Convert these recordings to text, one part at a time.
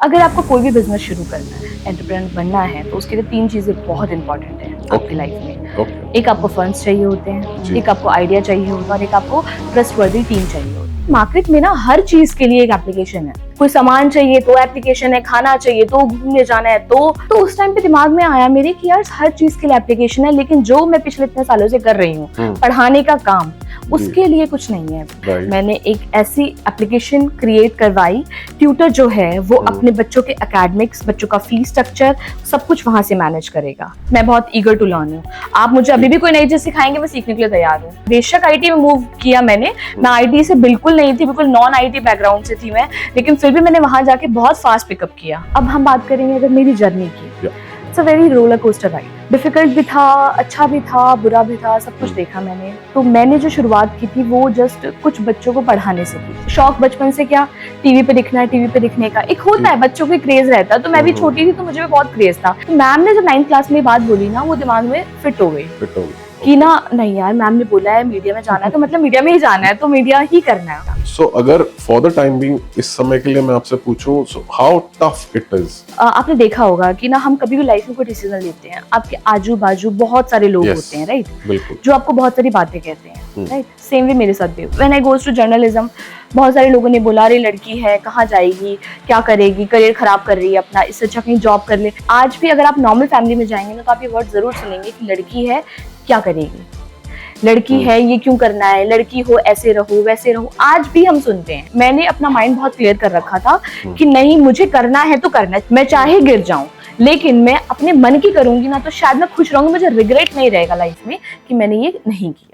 अगर आपको कोई भी बिजनेस शुरू करना है, एंटरप्रेन्योर बनना है, तो उसके लिए 3 चीज़ें बहुत इंपॉर्टेंट हैं आपकी लाइफ में। ओके एक आपको फंड्स चाहिए होते हैं, जी एक आपको आइडिया चाहिए होता है और एक आपको ट्रस्टवर्दी टीम चाहिए होती है। मार्केट में ना हर चीज़ के लिए एक एप्लीकेशन है। कोई सामान चाहिए तो एप्लीकेशन है, खाना चाहिए तो, घूमने जाना है तो उस टाइम पे दिमाग में आया मेरे कि यार हर चीज़ के लिए एप्लीकेशन है, लेकिन जो मैं पिछले इतने सालों से कर रही हूँ, पढ़ाने का काम, उसके लिए कुछ नहीं है। राइट मैंने एक ऐसी एप्लीकेशन क्रिएट करवाई, ट्यूटर जो है वो अपने बच्चों के एकेडमिक्स, बच्चों का फीस स्ट्रक्चर सब कुछ वहां से मैनेज करेगा। मैं बहुत ईगर टू लर्न हूँ। आप मुझे अभी भी कोई नई चीज सिखाएंगे, मैं सीखने के लिए तैयार हूँ। बेशक आईटी में मूव किया मैंने, मैं आईटी से बिल्कुल नहीं थी, बिल्कुल नॉन आईटी बैकग्राउंड से थी मैं, लेकिन फिर भी मैंने वहां जाके बहुत फास्ट पिकअप किया। अब हम बात करेंगे अगर मेरी जर्नी की, it's a very roller coaster ride. Difficult भी था, अच्छा भी था, बुरा भी था, सब कुछ देखा मैंने। तो मैंने जो शुरुआत की थी वो जस्ट कुछ बच्चों को पढ़ाने से की। शौक बचपन से क्या, टीवी पे दिखना है, टीवी पे दिखने का एक होता है, बच्चों को क्रेज रहता है। तो मैं भी छोटी थी तो मुझे भी बहुत क्रेज था। तो मैम ने जब 9th क्लास में बात बोली ना, वो दिमाग में फिट हो गई कि ना, नहीं यार मैम ने बोला है मीडिया में जाना है तो मतलब मीडिया में ही जाना है, तो मीडिया ही करना है। सो अगर फॉर द टाइम बीइंग इस समय के लिए मैं आपसे पूछूं, so how tough it is? आपने देखा होगा कि ना हम कभी भी लाइफ में कोई डिसीजन लेते हैं, आपके आजू बाजू बहुत सारे लोग होते हैं, राइट, बिल्कुल जो आपको बहुत सारी बातें कहते हैं, राइट। सेम वे मेरे साथ भी। When I goes to journalism, बहुत सारे लोगों ने बोला अरे लड़की है, कहाँ जाएगी, क्या करेगी, करियर खराब कर रही है अपना, इससे अच्छा कहीं जॉब कर ले। आज भी अगर आप नॉर्मल फैमिली में जाएंगे ना, तो आप ये वर्ड जरूर सुनेंगे कि लड़की है, क्या करेगी, लड़की है, ये क्यों करना है, लड़की हो ऐसे रहो वैसे रहो, आज भी हम सुनते हैं। मैंने अपना माइंड बहुत क्लियर कर रखा था कि नहीं, मुझे करना है तो करना है, मैं चाहे गिर जाऊं, लेकिन मैं अपने मन की करूंगी ना, तो शायद मैं खुश रहूंगी, मुझे रिग्रेट नहीं रहेगा लाइफ में कि मैंने ये नहीं किया।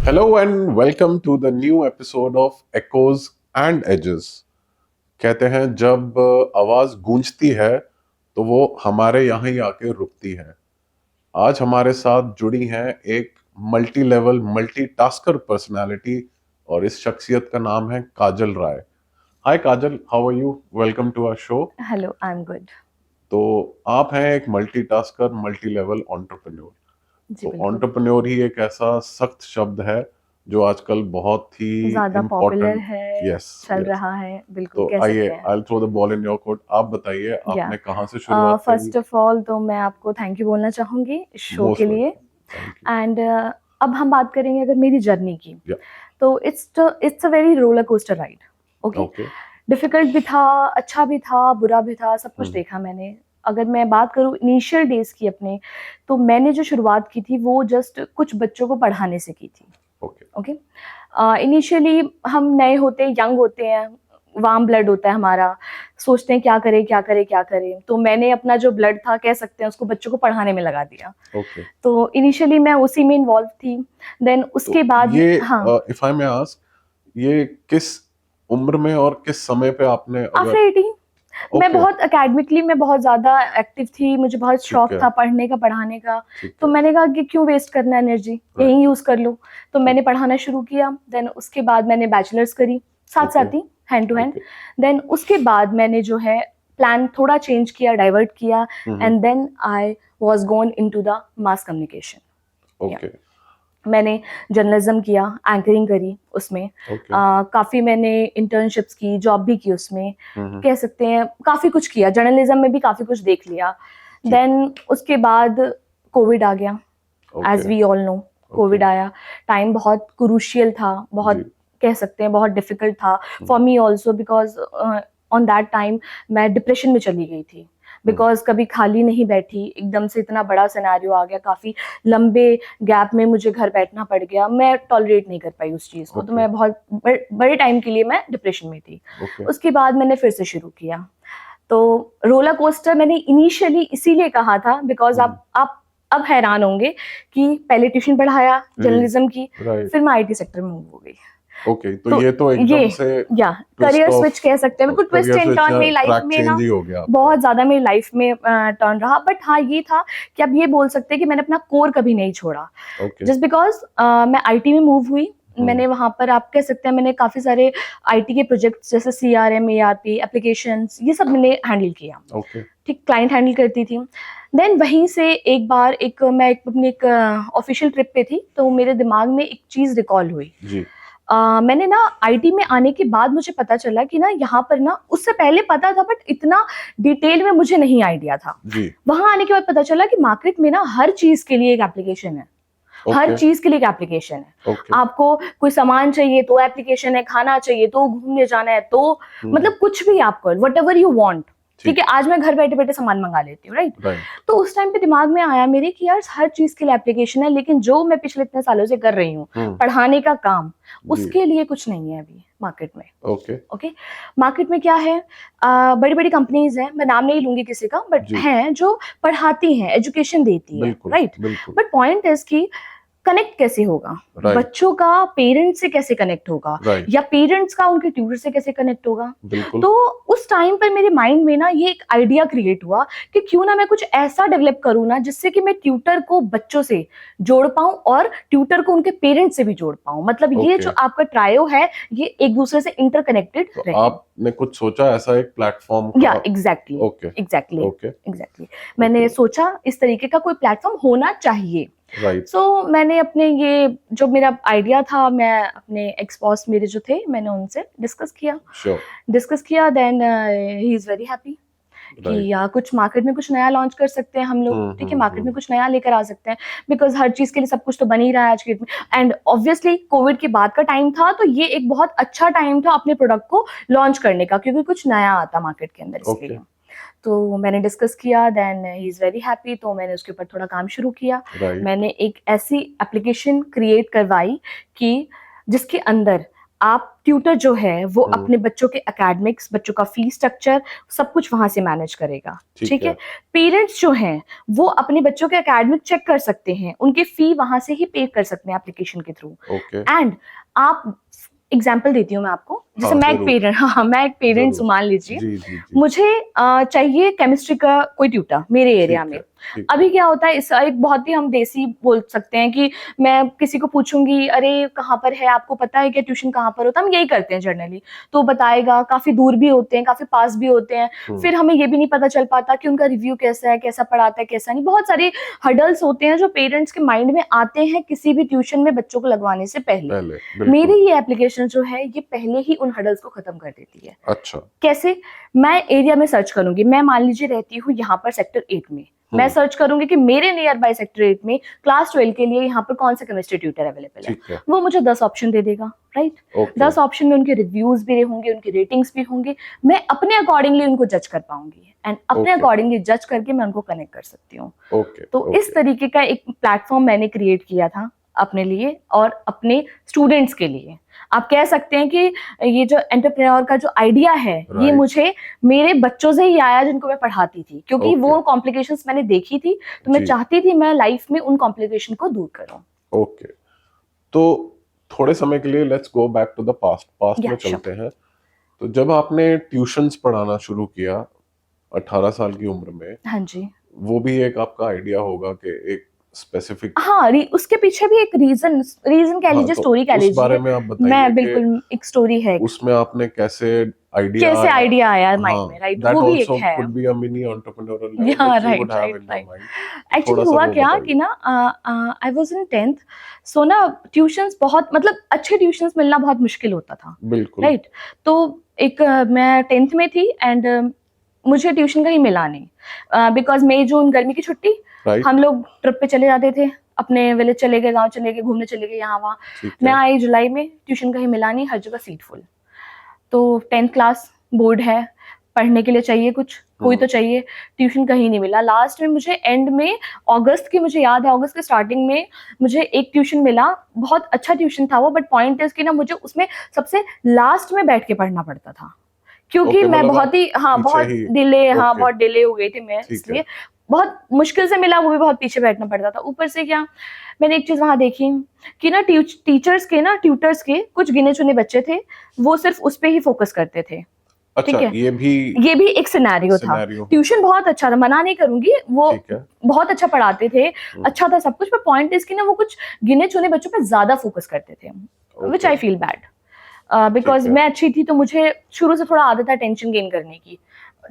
Hello and welcome to the new episode of echoes and ages. कहते हैं जब आवाज गूंजती है तो वो हमारे यहाँ ही आके रुकती है। आज हमारे साथ जुड़ी हैं एक multi level multi tasker personality, और इस शख्सियत का नाम है Kajal Rai. Hi Kajal, how are you? Welcome to our show. Hello, I am good. तो आप हैं एक multi tasker multi level entrepreneur. जी तो बिल्कुल, एंटरप्रेन्योर ही एक ऐसा सख्त शब्द है जो आजकल बहुत ही ज्यादा पॉपुलर इम्पोर्टेंट। है, यस चल यस। रहा है, बिल्कुल तो कह आइए, सकते हैं। I will throw the ball in your court. आप बताइए या आपने कहाँ से शुरुआत करी? फर्स्ट ऑफ ऑल तो मैं आपको थैंक यू बोलना चाहूंगी इस शो के मोस्ट लिए। वेलकम। Thank you. एंड अब हम बात करेंगे अगर मेरी जर्नी की, या तो it's a very roller coaster ride. Okay, okay. Difficult भी था, अच्छा भी था, बुरा भी था, सब कुछ देखा मैंने। अगर मैं बात करूँ इनिशियल डेज की अपने, तो मैंने जो शुरुआत की थी वो जस्ट कुछ बच्चों को पढ़ाने से की थी। ओके। ओके, इनिशियली हम नए होते हैं, यंग होते हैं, वार्म ब्लड होता है हमारा, सोचते हैं क्या करें क्या करें क्या करें। तो मैंने अपना जो ब्लड था, कह सकते हैं उसको, बच्चों को पढ़ाने में लगा दिया। ओके। तो इनिशियली मैं उसी में इन्वॉल्व थी। देन तो उसके बाद ये हाँ, इफ आई मे आस्क, ये किस उम्र में और किस समय पे आपने, आफ्टर अगर 18 मैं ओके बहुत एकेडमिकली मैं बहुत ज़्यादा एक्टिव थी, मुझे बहुत ठीक शौक है था पढ़ने का, पढ़ाने का। ठीक तो है। मैंने कहा कि क्यों वेस्ट करना एनर्जी, राइट। यहीं यूज़ कर लो। तो ठीक। मैंने पढ़ाना शुरू किया। देन उसके बाद मैंने बैचलर्स करी, साथ ओके साथ ही, hand to hand. Okay. Then उसके बाद मैंने जो है प्लान थोड़ा चेंज किया, डाइवर्ट किया, and then I was gone into the mass communication. या ओके मैंने जर्नलिज्म किया, एंकरिंग करी उसमें। ओके। काफ़ी मैंने इंटर्नशिप्स की, जॉब भी की उसमें, कह सकते हैं काफ़ी कुछ किया, जर्नलिज्म में भी काफ़ी कुछ देख लिया। जी। देन उसके बाद कोविड आ गया, okay as we all know. Okay. Covid आया, टाइम बहुत क्रूशियल था, जी। बहुत, कह सकते हैं बहुत डिफिकल्ट था for me also, because on that time मैं डिप्रेशन में चली गई थी। बिकॉज कभी खाली नहीं बैठी, एकदम से इतना बड़ा सिनेरियो आ गया, काफ़ी लंबे गैप में मुझे घर बैठना पड़ गया, मैं टॉलरेट नहीं कर पाई उस चीज़ को। तो ओके मैं बहुत बड़े टाइम के लिए मैं डिप्रेशन में थी। ओके। उसके बाद मैंने फिर से शुरू किया। तो रोलर कोस्टर मैंने इनिशियली इसीलिए कहा था बिकॉज आप अब हैरान होंगे कि पहले ट्यूशन पढ़ाया जर्नलिज्म की, राइट। फिर मैं आईटी सेक्टर में मूव हो गई। ओके, तो ये तो एकदम से या करियर स्विच कह सकते हैं, बिल्कुल ट्विस्ट एंड टर्न मेरी लाइफ में ना ही हो गया। बहुत ज्यादा मेरी लाइफ में टर्न रहा। बट हाँ ये था कि अब ये बोल सकते हैं कि मैंने अपना कोर कभी नहीं छोड़ा, ओके, जस्ट बिकॉज मैं आईटी में मूव हुई। मैंने वहां पर आप कह सकते हैं मैंने काफी सारे आईटी के प्रोजेक्ट्स जैसे CRM, ERP एप्लीकेशंस ये सब मैंने हैंडल किया। ओके, ठीक, क्लाइंट हैंडल करती थी। देन वहीं से एक बार मैं अपनी एक ऑफिशियल ट्रिप पे थी, तो मेरे दिमाग में एक चीज रिकॉल हुई। जी, मैंने ना आईटी में आने के बाद मुझे पता चला कि ना यहाँ पर ना, उससे पहले पता था बट इतना डिटेल में मुझे नहीं आइडिया था। जी, वहां आने के बाद पता चला कि मार्केट में ना हर चीज के लिए एक एप्लीकेशन है, हर चीज के लिए एक एप्लीकेशन है। ओके, आपको कोई सामान चाहिए तो एप्लीकेशन है, खाना चाहिए तो, घूमने जाना है तो, मतलब कुछ भी आपको वट एवर यू वॉन्ट। ठीक है, आज मैं घर बैठे बैठे सामान मंगा लेती हूँ, राइट। तो उस टाइम पे दिमाग में आया मेरे कि यार हर चीज के लिए एप्लीकेशन है, लेकिन जो मैं पिछले इतने सालों से कर रही हूँ पढ़ाने का काम, उसके लिए कुछ नहीं है अभी मार्केट में। ओके, मार्केट में क्या है, बड़ी बड़ी कंपनीज हैं, मैं नाम नहीं लूंगी किसी का, बट हैं जो पढ़ाती हैं, एजुकेशन देती है, राइट। बट पॉइंट इज कि कनेक्ट कैसे होगा, बच्चों का पेरेंट्स से कैसे कनेक्ट होगा, या पेरेंट्स का उनके ट्यूटर से कैसे कनेक्ट होगा। तो उस टाइम पर मेरे माइंड में ना ये एक आइडिया क्रिएट हुआ कि क्यों ना मैं कुछ ऐसा डेवलप करूँ ना जिससे कि मैं ट्यूटर को बच्चों से जोड़ पाऊं और ट्यूटर को उनके पेरेंट्स से भी जोड़ पाऊं। मतलब ये जो आपका ट्रायो है ये एक दूसरे से इंटरकनेक्टेड रहे। आपने कुछ सोचा ऐसा एक प्लेटफॉर्म का? या एग्जैक्टली मैंने सोचा इस तरीके का कोई प्लेटफॉर्म होना चाहिए। सो मैंने अपने ये जो मेरा आइडिया था, मैं अपने एक्स बॉस मेरे जो थे, मैंने उनसे डिस्कस किया। Then he is very happy कि या कुछ मार्केट में कुछ नया लॉन्च कर सकते हैं हम लोग। ठीक है, मार्केट में कुछ नया लेकर आ सकते हैं, बिकॉज हर चीज के लिए सब कुछ तो बन ही रहा है आज के डेट में। एंड ऑब्वियसली कोविड के बाद का टाइम था, तो ये एक बहुत अच्छा टाइम था अपने प्रोडक्ट को लॉन्च करने का, क्योंकि कुछ नया आता मार्केट के अंदर, इसलिए। तो मैंने डिस्कस किया, then he is very happy, तो मैंने उसके ऊपर थोड़ा काम शुरू किया। मैंने एक ऐसी एप्लीकेशन क्रिएट करवाई कि जिसके अंदर आप ट्यूटर जो है वो अपने बच्चों के एकेडमिक्स, बच्चों का फीस स्ट्रक्चर सब कुछ वहां से मैनेज करेगा। ठीक है, पेरेंट्स जो हैं वो अपने बच्चों के एकेडमिक चेक कर सकते हैं, उनके फी वहां से ही पे कर सकते हैं एप्लीकेशन के थ्रू। एंड आप एग्जाम्पल देती हूँ मैं आपको, जैसे मैं एक पेरेंट हूँ, मान लीजिए मुझे चाहिए केमिस्ट्री का कोई ट्यूटर मेरे एरिया में। अभी क्या होता है, इस एक बहुत ही हम देसी बोल सकते हैं कि मैं किसी को पूछूंगी, अरे कहाँ पर है, आपको पता है क्या ट्यूशन कहाँ पर होता है, हम यही करते हैं जनरली। तो बताएगा, काफी दूर भी होते हैं, काफी पास भी होते हैं, फिर हमें ये भी नहीं पता चल पाता कि उनका रिव्यू कैसा है, कैसा पढ़ाता है, कैसा नहीं। बहुत सारे हर्डल्स होते हैं जो पेरेंट्स के माइंड में आते हैं किसी भी ट्यूशन में बच्चों को लगवाने से पहले। मेरी ये एप्लीकेशन जो है ये पहले ही उन हर्डल्स को खत्म कर देती है। अच्छा, कैसे? मैं एरिया में सर्च करूंगी, मैं मान लीजिए रहती हूँ यहाँ पर सेक्टर 8 में, मैं सर्च करूंगी कि मेरे नियर बाय सेक्टर 8 में क्लास 12 के लिए यहाँ पर कौन सा केमिस्ट्री ट्यूटर अवेलेबल है। वो मुझे 10 ऑप्शन दे देगा, राइट। 10 ऑप्शन में उनके रिव्यूज भी होंगे, उनके रेटिंग्स भी होंगे, मैं अपने अकॉर्डिंगली उनको जज कर पाऊंगी, एंड अपने अकॉर्डिंगली जज करके मैं उनको कनेक्ट कर सकती हूँ। तो इस तरीके का एक प्लेटफॉर्म मैंने क्रिएट किया था अपने लिए और अपने स्टूडेंट्स के लिए। आप कह सकते हैं कि ये जो एंटरप्रेन्योर का जो आइडिया है ये मुझे मेरे बच्चों से ही आया जिनको मैं पढ़ाती थी, क्योंकि वो कॉम्प्लिकेशंस मैंने देखी थी, तो मैं चाहती थी मैं लाइफ में उन कॉम्प्लिकेशन को दूर करूं। ओके, तो थोड़े समय के लिए let's go back to the past में चलते हैं। तो जब आपने ट्यूशंस पढ़ाना शुरू किया 18 साल की उम्र में, हाँ जी, वो भी एक आपका आइडिया होगा कि एक स्पेसिफिक, हाँ, उसके पीछे भी एक रीजन कह लीजिए, स्टोरी कह लीजिए, उस बारे में आप बताइए। मैं बिल्कुल, एक स्टोरी है, उसमें आपने कैसे आइडिया आया माइंड में, राइट। वो भी एक है, could be a mini entrepreneurial life that you would have in your mind. Actually हुआ क्या कि ना आई वाज इन 10th, सो ना ट्यूशंस बहुत, मतलब अच्छे ट्यूशंस मिलना बहुत मुश्किल होता था, बिल्कुल, राइट। तो एक मैं 10th में थी एंड मुझे ट्यूशन कहीं मिला नहीं, बिकॉज मई जून गर्मी की छुट्टी, हम लोग ट्रिप पे चले जाते थे, अपने विलेज चले गए, गांव चले गए, घूमने चले गए यहाँ वहाँ। मैं आई जुलाई में, ट्यूशन कहीं मिला नहीं, हर जगह सीट फुल। तो 10th क्लास बोर्ड है, पढ़ने के लिए चाहिए कुछ, कोई तो चाहिए, ट्यूशन कहीं नहीं मिला। लास्ट में मुझे एंड में अगस्त की, मुझे याद है अगस्त के स्टार्टिंग में मुझे एक ट्यूशन मिला, बहुत अच्छा ट्यूशन था वो, बट पॉइंट इज कि ना मुझे उसमें सबसे लास्ट में बैठ के पढ़ना पड़ता था, क्योंकि मैं बहुत ही बहुत डिले हो गई थी मैं, इसलिए बहुत मुश्किल से मिला, वो भी बहुत पीछे बैठना पड़ता था। ऊपर से क्या, मैंने एक चीज वहां देखी कि ना टीचर्स के ना ट्यूटर्स के कुछ गिने चुने बच्चे थे, वो सिर्फ उस पे ही फोकस करते थे। अच्छा, ठीक है, ये भी एक सिनेरियो था। सिनेरियो। ट्यूशन बहुत अच्छा था, मना नहीं करूंगी, वो ठीक है। बहुत अच्छा पढ़ाते थे, अच्छा था सब कुछ, पर पॉइंट इसकी ना वो कुछ गिने चुने बच्चों पे ज्यादा फोकस करते थे, विच आई फील बैड, बिकॉज ठीक है। मैं अच्छी थी तो मुझे शुरू से थोड़ा आदत है टेंशन गेन करने की,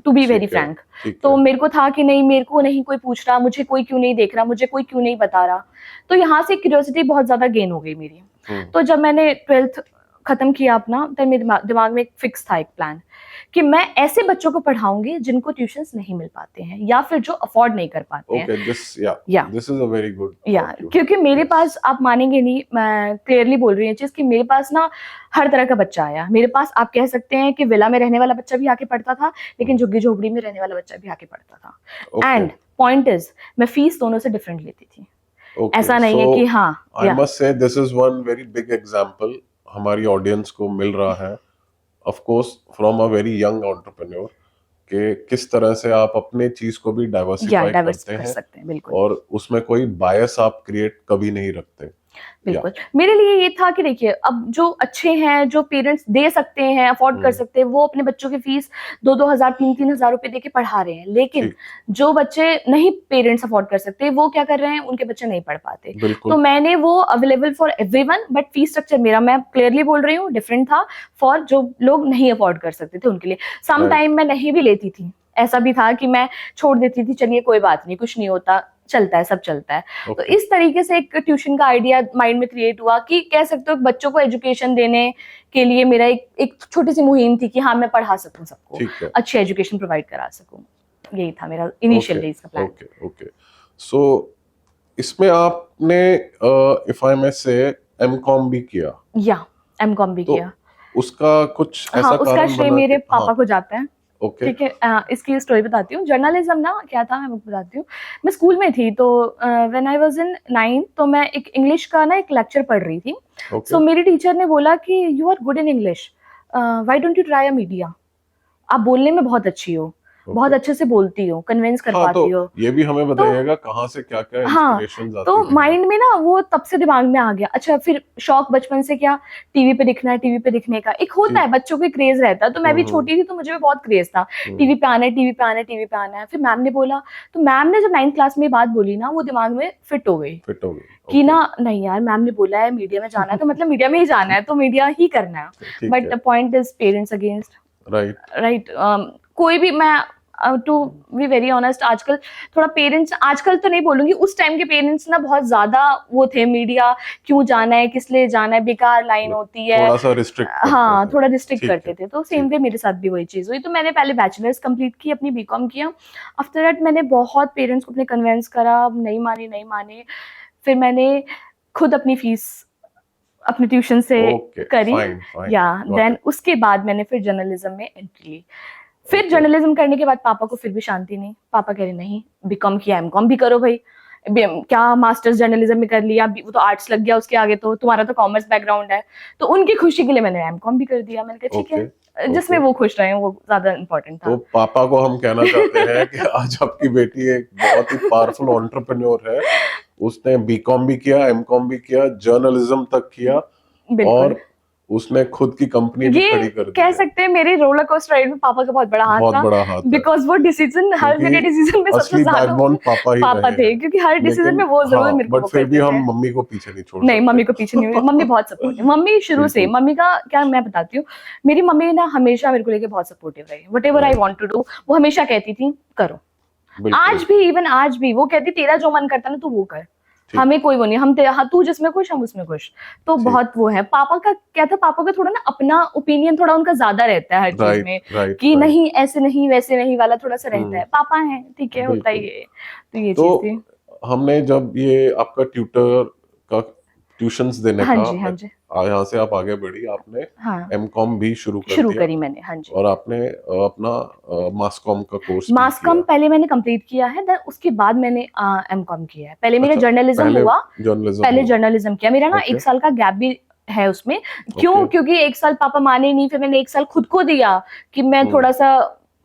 टू बी वेरी ठीक है, फ्रैंक। ठीक तो है। मेरे को था कि नहीं, मेरे को नहीं कोई पूछ रहा, मुझे कोई क्यों नहीं देख रहा, मुझे कोई क्यों नहीं बता रहा, तो यहाँ से क्यूरियोसिटी बहुत ज्यादा गेन हो गई मेरी। तो जब मैंने 12th खत्म किया अपना, तब मेरे दिमाग में एक फिक्स था, एक प्लान, कि मैं ऐसे बच्चों को पढ़ाऊंगी जिनको ट्यूशंस नहीं मिल पाते हैं या फिर जो अफोर्ड नहीं कर पाते हैं। ओके, या this is a very good या क्योंकि मेरे पास, आप मानेंगे नहीं, मैं क्लियरली बोल रही हूँ चीज, कि मेरे पास ना हर तरह का बच्चा आया मेरे पास। आप कह सकते हैं कि विला में रहने वाला बच्चा भी आके पढ़ता था, लेकिन झुग्गी झोपड़ी में रहने वाला बच्चा भी आके पढ़ता था। एंड पॉइंट इज, मैं फीस दोनों से डिफरेंट लेती थी। ऐसा नहीं है कि हाँ, I must say this is one very big example हमारी ऑडियंस को मिल रहा है, of course from a very young entrepreneur, कि किस तरह से आप अपने चीज को भी डाइवर्सिफाई करते कर हैं सकते हैं, बिल्कुल। और उसमें कोई बायस आप क्रिएट कभी नहीं रखते। बिल्कुल, मेरे लिए ये था कि देखिए, अब जो अच्छे हैं, जो पेरेंट्स दे सकते हैं, अफोर्ड कर सकते हैं, वो अपने बच्चों की फीस 2-2 हजार 3-3 हजार रुपए देके पढ़ा रहे हैं। लेकिन जो बच्चे नहीं पेरेंट्स अफोर्ड कर सकते, वो क्या कर रहे हैं, उनके बच्चे नहीं पढ़ पाते। तो मैंने वो available for everyone, but fees structure मेरा, मैं क्लियरली बोल रही हूँ, डिफरेंट था फॉर जो लोग नहीं अफोर्ड कर सकते थे उनके लिए। सम टाइम मैं नहीं भी लेती थी, ऐसा भी था कि मैं छोड़ देती थी, चलिए कोई बात नहीं, कुछ नहीं होता, चलता है, सब चलता है। तो इस तरीके से एक ट्यूशन का आइडिया माइंड में क्रिएट हुआ कि कह सकते हो बच्चों को एजुकेशन देने के लिए मेरा एक छोटी सी मुहिम थी कि हाँ, मैं पढ़ा सकूं सबको, अच्छी एजुकेशन प्रोवाइड करा सकूं। यही था मेरा इनिशियल डेज का प्लान। ओके, सो इसमें आपने इफ आई मे से एमकॉम भी किया? या एमकॉम भी किया। उसका कुछ ऐसा हाँ, उसका कारण श्रेय बना मेरे पापा को जाता है। ओके, ठीक है, इसकी स्टोरी बताती हूँ। जर्नलिज्म ना क्या था, मैं बताती हूँ। मैं स्कूल में थी, तो when I was in 9th, तो मैं एक इंग्लिश का ना एक लेक्चर पढ़ रही थी। सो मेरी टीचर ने बोला कि you are good in English, why don't you try a media, आप बोलने में बहुत अच्छी हो, बहुत अच्छे से बोलती हो, कन्विंस कर पाती हो। ये भी हमें बताइएगा कहाँ से क्या क्या इंस्पिरेशंस आती तो थी? माइंड में ना वो तब से दिमाग में आ गया। अच्छा, फिर शौक बचपन से क्या, टीवी पे दिखना है, टीवी पे दिखने का एक होता है, बच्चों को क्रेज रहता है। तो मैं भी छोटी थी, तो मुझे भी बहुत क्रेज था, टीवी पे आना है, टीवी पे आना है, टीवी पे आना है। फिर मैम ने बोला, तो मैम ने जब 9th क्लास में बात बोली ना, वो दिमाग में फिट हो गई कि ना, नहीं यार, मैम ने बोला है मीडिया में जाना है, तो मतलब मीडिया में ही जाना है, तो मीडिया ही करना है। But the point is parents against, right. कोई भी, मैं टू बी वेरी ऑनेस्ट, आजकल थोड़ा पेरेंट्स, आजकल तो नहीं बोलूंगी, उस टाइम के पेरेंट्स ना बहुत ज्यादा वो थे, मीडिया क्यों जाना है, किस लिए जाना है, बेकार लाइन होती है, थोड़ा सा रिस्ट्रिक्ट, हाँ, थोड़ा रिस्ट्रिक्ट करते थे। तो सेम वे मेरे साथ भी वही चीज हुई। तो मैंने पहले बैचलर्स कंप्लीट की, अपनी बीकॉम किया। आफ्टर दैट मैंने बहुत पेरेंट्स को अपने कन्विंस करा, नहीं माने। फिर मैंने खुद अपनी फीस अपने ट्यूशन से करी, या देन उसके बाद मैंने फिर जर्नलिज्म में एंट्री ली। फिर जर्नलिज्म करने के बाद पापा को फिर भी शांति नहीं। पापा कह रहे, नहीं, बीकॉम किया, एमकॉम भी करो भाई, क्या मास्टर्स जर्नलिज्म में कर लिया, वो तो आर्ट्स लग गया उसके आगे, तो तुम्हारा तो कॉमर्स बैकग्राउंड है। तो उनकी खुशी के लिए मैंने एमकॉम भी कर दिया। मैंने कहा ठीक है, जिसमें वो खुश रहे, वो ज्यादा इम्पोर्टेंट था। तो पापा को हम कहना चाहते हैं कि आज आपकी बेटी एक बहुत ही पावरफुल एंटरप्रेन्योर है। उसने बीकॉम भी किया, एमकॉम भी किया, जर्नलिज्म तक किया, और उसने खुद की कंपनी भी खड़ी कर दी। कह सकते हैं मेरे रोलर कोस्टर राइड में पापा का बहुत बड़ा हाथ था, बिकॉज वो डिसीजन, हर मेरे डिसीजन में सबसे ज्यादा पापा थे, क्योंकि हर डिसीजन में वो जरूर मेरे को बट फिर भी हम मम्मी को पीछे नहीं छोड़ सकते। नहीं, मम्मी को पीछे नहीं, मम्मी बहुत सपोर्टिव, मम्मी शुरू से, मम्मी का क्या मैं बताती हूँ, मेरी मम्मी ना हमेशा मेरे को लेके बहुत सपोर्टिव रही। Whatever I want to do, वो हमेशा कहती थी करो। आज भी, इवन आज भी वो कहती, तेरा जो मन करता ना तू वो कर, हमें कोई वो नहीं, हम तू जिसमें खुश, हम उसमें खुश। तो बहुत वो है। पापा का क्या था, पापा का थोड़ा ना अपना ओपिनियन थोड़ा उनका ज्यादा रहता है हर चीज में, कि नहीं ऐसे नहीं वैसे नहीं वाला थोड़ा सा रहता है। पापा है, ठीक है, होता ही है। तो ये चीज थी। हमने जब ये आपका ट्यूशंस देने का, यहाँ से आप आगे बढ़ी, आपने एमकॉम भी शुरू करी मैंने, हाँ जी। और आपने अपना मासकॉम का कोर्स, मासकॉम पहले मैंने कंप्लीट किया है, देन उसके बाद मैंने एमकॉम किया है। पहले मेरा जर्नलिज्म हुआ, पहले जर्नलिज्म किया। मेरा ना 1 साल का गैप भी है उसमें। क्यों? क्योंकि 1 साल पापा माने नहीं, फिर मैंने 1 साल खुद को दिया कि मैं थोड़ा सा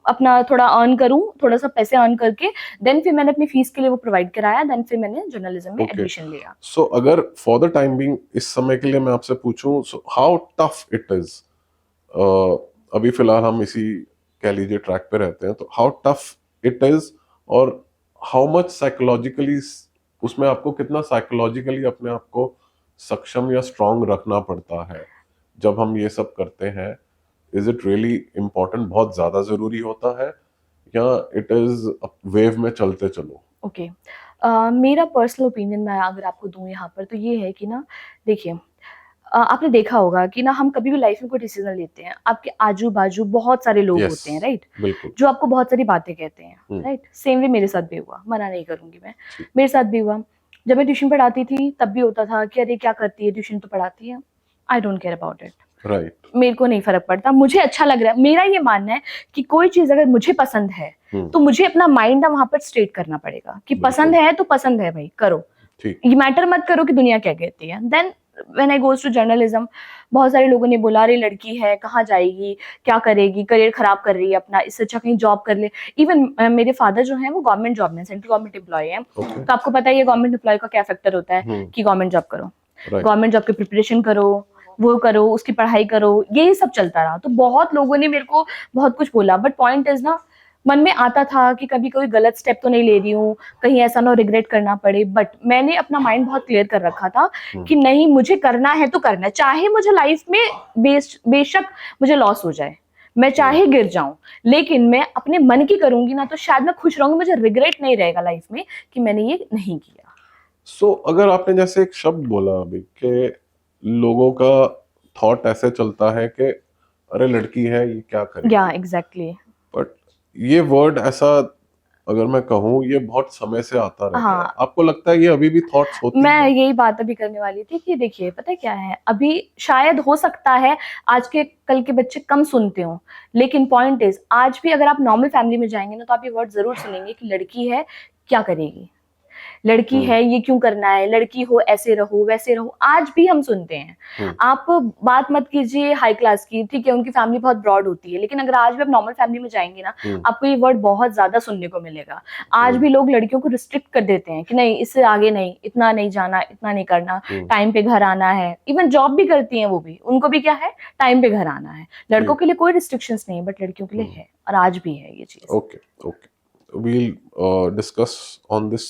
अपना थोड़ा अर्न करूं, थोड़ा सा पैसे अर्न करके देन फिर मैंने अपनी फीस के लिए वो प्रोवाइड कराया, देन फिर मैंने जर्नलिज्म में ओके, एडमिशन लिया। सो अगर फॉर द टाइम बीइंग इस समय के लिए मैं आपसे पूछूं, so how tough it is, अभी फिलहाल हम इसी कह लीजिए ट्रैक पे रहते हैं, तो हाउ टफ इट इज और हाउ मच साइकोलॉजिकली, उसमें आपको कितना साइकोलॉजिकली अपने आप को सक्षम या स्ट्रांग रखना पड़ता है जब हम ये सब करते हैं? इज इट रियली इम्पोर्टेंट, बहुत ज्यादा जरूरी होता है, या इट इज वेव में चलते चलो? ओके, मेरा पर्सनल ओपिनियन मैं अगर आपको दूं यहाँ पर तो ये है कि ना, देखिए आपने देखा होगा कि ना हम कभी भी लाइफ में कोई डिसीजन लेते हैं, आपके आजू बाजू बहुत सारे लोग Yes, होते हैं, राइट, बिल्कुल। जो आपको बहुत सारी बातें कहते हैं, राइट। सेम वे मेरे साथ भी हुआ, मना नहीं करूंगी मैं, ठीक। मेरे साथ भी हुआ। जब मैं ट्यूशन पढ़ाती थी तब भी होता था कि अरे क्या करती है, ट्यूशन तो पढ़ाती है, I don't care about it, right. मेरे को नहीं फर्क पड़ता, मुझे अच्छा लग रहा है। मेरा ये मानना है कि कोई चीज अगर मुझे पसंद है तो मुझे अपना माइंड ना वहां पर स्ट्रेट करना पड़ेगा कि पसंद है तो पसंद है भाई, करो, ठीक। ये मैटर मत करो कि दुनिया क्या कहती है। Then when I goes to journalism, बहुत सारे लोगों ने बोला अरे लड़की है कहाँ जाएगी, क्या करेगी, करियर खराब कर रही है अपना, इससे अच्छा कहीं जॉब कर ले। इवन मेरे फादर जो है वो गवर्नमेंट जॉब में, सेंट्रल गवर्नमेंट एम्प्लॉय है, तो आपको पता है ये गवर्नमेंट एम्प्लॉय का क्या फैक्टर होता है कि गवर्नमेंट जॉब करो, गवर्नमेंट जॉब की प्रिपरेशन करो, वो करो, उसकी पढ़ाई करो, यही सब चलता रहा। तो बहुत लोगों ने मेरे को बहुत कुछ बोला, बट पॉइंट इज ना, मन में आता था कि कभी कोई गलत स्टेप तो नहीं ले रही हूँ, कहीं ऐसा ना रिग्रेट करना पड़े, बट मैंने अपना माइंड बहुत क्लियर कर रखा था कि नहीं, मुझे करना है तो करना है, चाहे मुझे लाइफ में बेशक मुझे लॉस हो जाए, मैं चाहे गिर जाऊं, लेकिन मैं अपने मन की करूंगी ना तो शायद मैं खुश रहूंगी, मुझे रिग्रेट नहीं रहेगा लाइफ में कि मैंने ये नहीं किया। सो अगर आपने जैसे एक शब्द बोला अभी कि लोगों का थॉट ऐसे चलता है कि अरे लड़की है ये क्या करेगी, या एग्जैक्टली, बट ये वर्ड ऐसा, अगर मैं कहूँ, ये बहुत समय से आता रहता है। आपको लगता है ये अभी भी थॉट्स होती मैं हैं? यही बात अभी करने वाली थी कि देखिए पता है क्या है, अभी शायद हो सकता है आज के कल के बच्चे कम सुनते हो, लेकिन पॉइंट इज आज भी अगर आप नॉर्मल फैमिली में जाएंगे ना तो आप ये वर्ड जरूर सुनेंगे कि लड़की है क्या करेगी, लड़की है ये क्यों करना है, लड़की हो ऐसे रहो वैसे रहो, आज भी हम सुनते हैं। आप बात मत कीजिए हाई क्लास की, ठीक है, उनकी फैमिली बहुत ब्रॉड होती है, लेकिन अगर आज भी आप नॉर्मल फैमिली में जाएंगे ना आपको ये वर्ड बहुत ज्यादा सुनने को मिलेगा। आज भी लोग लड़कियों को रिस्ट्रिक्ट कर देते हैं कि नहीं इससे आगे नहीं, इतना नहीं जाना, इतना नहीं करना, टाइम पे घर आना है। इवन जॉब भी करती हैं वो भी, उनको भी क्या है, टाइम पे घर आना है। लड़कों के लिए कोई रिस्ट्रिक्शंस नहीं है, बट लड़कियों के लिए है, और आज भी है ये चीज। Okay okay, we'll discuss on this